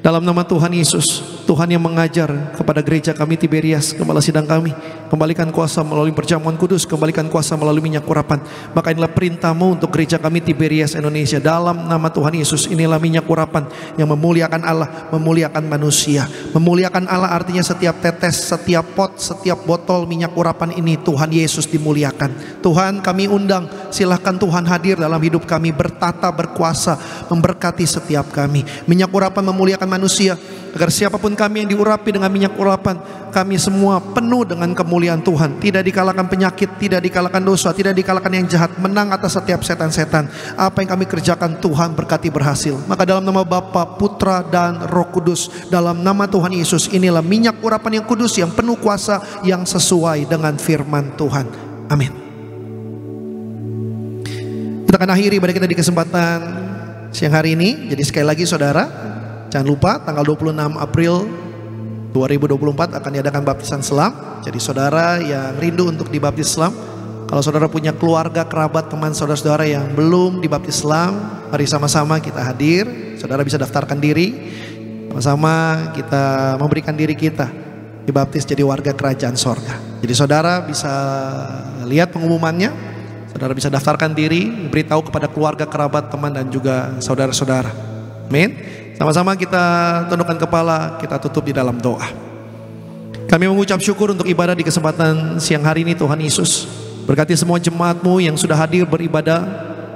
Dalam nama Tuhan Yesus, Tuhan yang mengajar kepada gereja kami Tiberias, gembala sidang kami, kembalikan kuasa melalui perjamuan kudus, kembalikan kuasa melalui minyak urapan. Maka inilah perintah-Mu untuk gereja kami Tiberias Indonesia. Dalam nama Tuhan Yesus, inilah minyak urapan yang memuliakan Allah, memuliakan manusia. Memuliakan Allah artinya setiap tetes, setiap pot, setiap botol minyak urapan ini Tuhan Yesus dimuliakan. Tuhan, kami undang, silahkan Tuhan hadir dalam hidup kami, bertata, berkuasa, memberkati setiap kami. Minyak urapan memuliakan manusia, agar siapapun kami yang diurapi dengan minyak urapan, kami semua penuh dengan kemuliaan Tuhan. Tidak dikalahkan penyakit, tidak dikalahkan dosa, tidak dikalahkan yang jahat, menang atas setiap setan-setan. Apa yang kami kerjakan Tuhan berkati berhasil. Maka dalam nama Bapa, Putra dan Roh Kudus, dalam nama Tuhan Yesus, inilah minyak urapan yang kudus, yang penuh kuasa, yang sesuai dengan firman Tuhan. Amin. Kita akan akhiri ibadah kita di kesempatan siang hari ini. Jadi sekali lagi saudara, jangan lupa tanggal 26 April 2024 akan diadakan baptisan selam. Jadi saudara yang rindu untuk dibaptis selam, kalau saudara punya keluarga, kerabat, teman saudara-saudara yang belum dibaptis selam, mari sama-sama kita hadir. Saudara bisa daftarkan diri, sama-sama kita memberikan diri kita dibaptis jadi warga kerajaan sorga. Jadi saudara bisa lihat pengumumannya, saudara bisa daftarkan diri, beritahu kepada keluarga, kerabat, teman dan juga saudara-saudara. Amin. Sama-sama kita tundukkan kepala, kita tutup di dalam doa. Kami mengucap syukur untuk ibadah di kesempatan siang hari ini Tuhan Yesus. Berkati semua jemaat-Mu yang sudah hadir beribadah,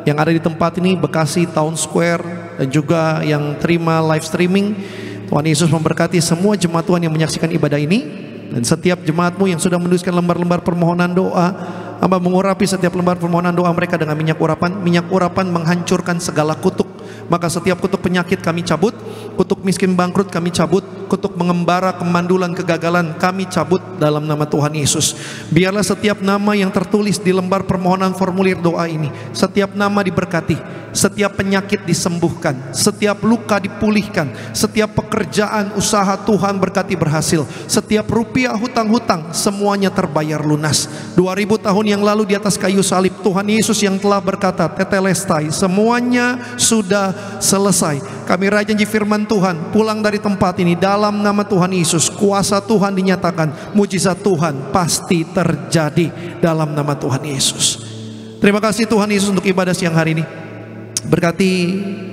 yang ada di tempat ini, Bekasi Town Square, dan juga yang terima live streaming. Tuhan Yesus memberkati semua jemaat Tuhan yang menyaksikan ibadah ini. Dan setiap jemaat-Mu yang sudah menuliskan lembar-lembar permohonan doa, Hamba mengurapi setiap lembar permohonan doa mereka dengan minyak urapan. Minyak urapan menghancurkan segala kutuk. Maka setiap kutuk penyakit kami cabut, kutuk miskin bangkrut kami cabut, kutuk mengembara, kemandulan, kegagalan kami cabut dalam nama Tuhan Yesus. Biarlah setiap nama yang tertulis di lembar permohonan formulir doa ini, setiap nama diberkati, setiap penyakit disembuhkan, setiap luka dipulihkan, setiap pekerjaan usaha Tuhan berkati berhasil, setiap rupiah hutang-hutang semuanya terbayar lunas. 2000 tahun yang lalu di atas kayu salib, Tuhan Yesus yang telah berkata tetelestai, semuanya sudah selesai. Kami janji firman Tuhan, pulang dari tempat ini dalam nama Tuhan Yesus, kuasa Tuhan dinyatakan, mujizat Tuhan pasti terjadi dalam nama Tuhan Yesus. Terima kasih Tuhan Yesus untuk ibadah siang hari ini. Berkati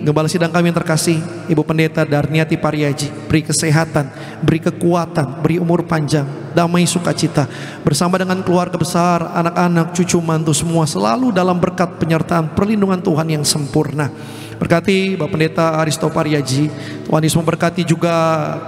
gembala sidang kami yang terkasih, Ibu Pendeta Darniati Pariaji, beri kesehatan, beri kekuatan, beri umur panjang, damai sukacita, bersama dengan keluarga besar, anak-anak, cucu mantu semua selalu dalam berkat penyertaan perlindungan Tuhan yang sempurna. Berkati Bapak Pendeta Aristo Pariaji, Tuhan Yesus memberkati juga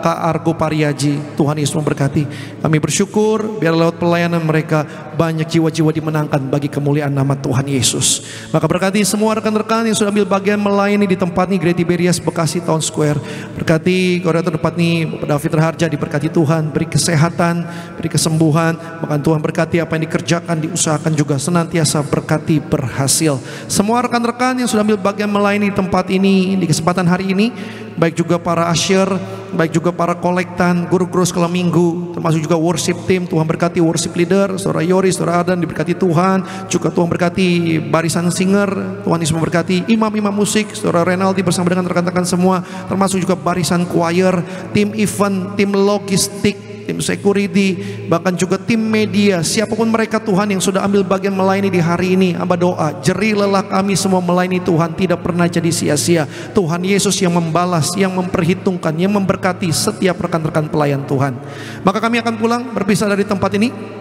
Kak Argo Pariaji, Tuhan Yesus memberkati. Kami bersyukur biar lewat pelayanan mereka banyak jiwa-jiwa dimenangkan bagi kemuliaan nama Tuhan Yesus. Maka berkati semua rekan-rekan yang sudah ambil bagian melayani di tempat ini, Gereja Tiberias Bekasi Town Square. Berkati koordinator tempat ini Bapak David Raharja, diberkati Tuhan, beri kesehatan, beri kesembuhan. Bahkan Tuhan berkati apa yang dikerjakan, diusahakan juga senantiasa berkati berhasil. Semua rekan-rekan yang sudah ambil bagian melayani tempat ini di kesempatan hari ini, baik juga para usher, baik juga para kolektan, guru-guru sekolah minggu, termasuk juga worship team. Tuhan berkati worship leader, Saudara Yori, Saudara Adan, diberkati Tuhan. Juga Tuhan berkati barisan singer, Tuhan Yesus memberkati imam-imam musik, Saudara Renaldi bersama dengan rekan-rekan semua, termasuk juga barisan choir, tim event, tim logistik, tim security, bahkan juga tim media, siapapun mereka Tuhan yang sudah ambil bagian melayani di hari ini. Hamba doa, jerih lelah kami semua melayani Tuhan tidak pernah jadi sia-sia. Tuhan Yesus yang membalas, yang memperhitungkan, yang memberkati setiap rekan-rekan pelayan Tuhan. Maka kami akan pulang berpisah dari tempat ini.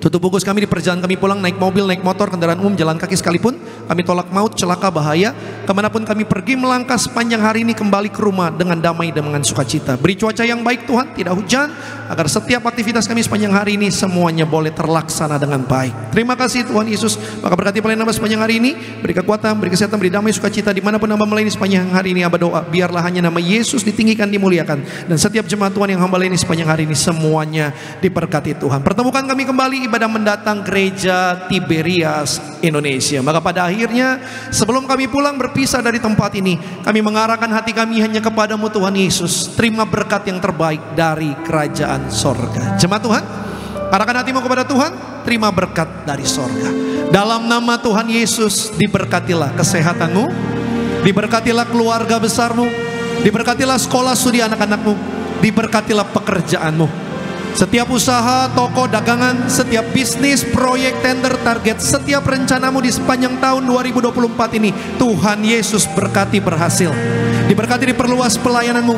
Tutup bungkus kami di perjalanan kami pulang, naik mobil, naik motor, kendaraan umum, jalan kaki sekalipun. Kami tolak maut, celaka, bahaya. Kemanapun kami pergi melangkah sepanjang hari ini, kembali ke rumah dengan damai dan dengan sukacita. Beri cuaca yang baik Tuhan, tidak hujan, agar setiap aktivitas kami sepanjang hari ini semuanya boleh terlaksana dengan baik. Terima kasih Tuhan Yesus. Maka berkati pelayanan hamba sepanjang hari ini, beri kekuatan, beri kesehatan, beri damai sukacita dimanapun hamba melayani sepanjang hari ini. Hamba doa, biarlah hanya nama Yesus ditinggikan, dimuliakan, dan setiap jemaat Tuhan yang hamba layani sepanjang hari ini semuanya diberkati Tuhan. Pertemukan kami kembali ibadah mendatang Gereja Tiberias Indonesia. Maka pada akhirnya sebelum kami pulang berpisah dari tempat ini, kami mengarahkan hati kami hanya kepadamu Tuhan Yesus. Terima berkat yang terbaik dari kerajaan sorga. Jemaat Tuhan, arahkan hatimu kepada Tuhan, terima berkat dari sorga. Dalam nama Tuhan Yesus, diberkatilah kesehatanmu, diberkatilah keluarga besarmu, diberkatilah sekolah studi anak-anakmu, diberkatilah pekerjaanmu. Setiap usaha, toko, dagangan, setiap bisnis, proyek, tender, target, setiap rencanamu di sepanjang tahun 2024 ini, Tuhan Yesus berkati berhasil. Diberkati diperluas pelayananmu,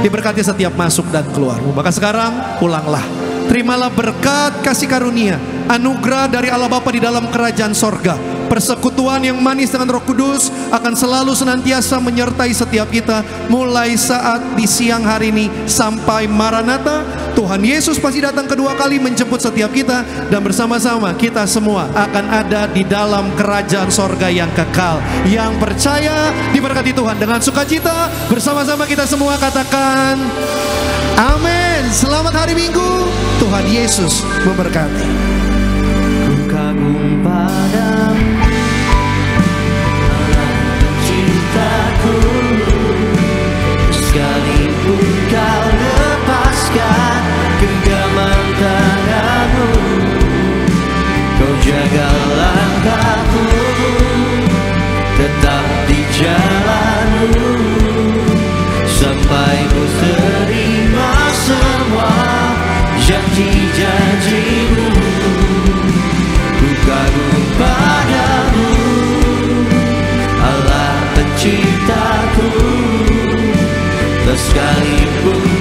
diberkati setiap masuk dan keluarmu. Maka sekarang pulanglah, terimalah berkat kasih karunia, anugerah dari Allah Bapa di dalam kerajaan sorga. Persekutuan yang manis dengan Roh Kudus akan selalu senantiasa menyertai setiap kita, mulai saat di siang hari ini sampai Maranatha. Tuhan Yesus pasti datang kedua kali menjemput setiap kita, dan bersama-sama kita semua akan ada di dalam kerajaan sorga yang kekal. Yang percaya diberkati Tuhan dengan sukacita. Bersama-sama kita semua katakan amin. Selamat hari Minggu. Tuhan Yesus memberkati. Ku kagum padamu, Allah penciptaku, sekalipun kau lepaskan genggaman tanganmu, kau jaga langkahku, tetap di jalanmu, sampai ku terima semua yang sekalipun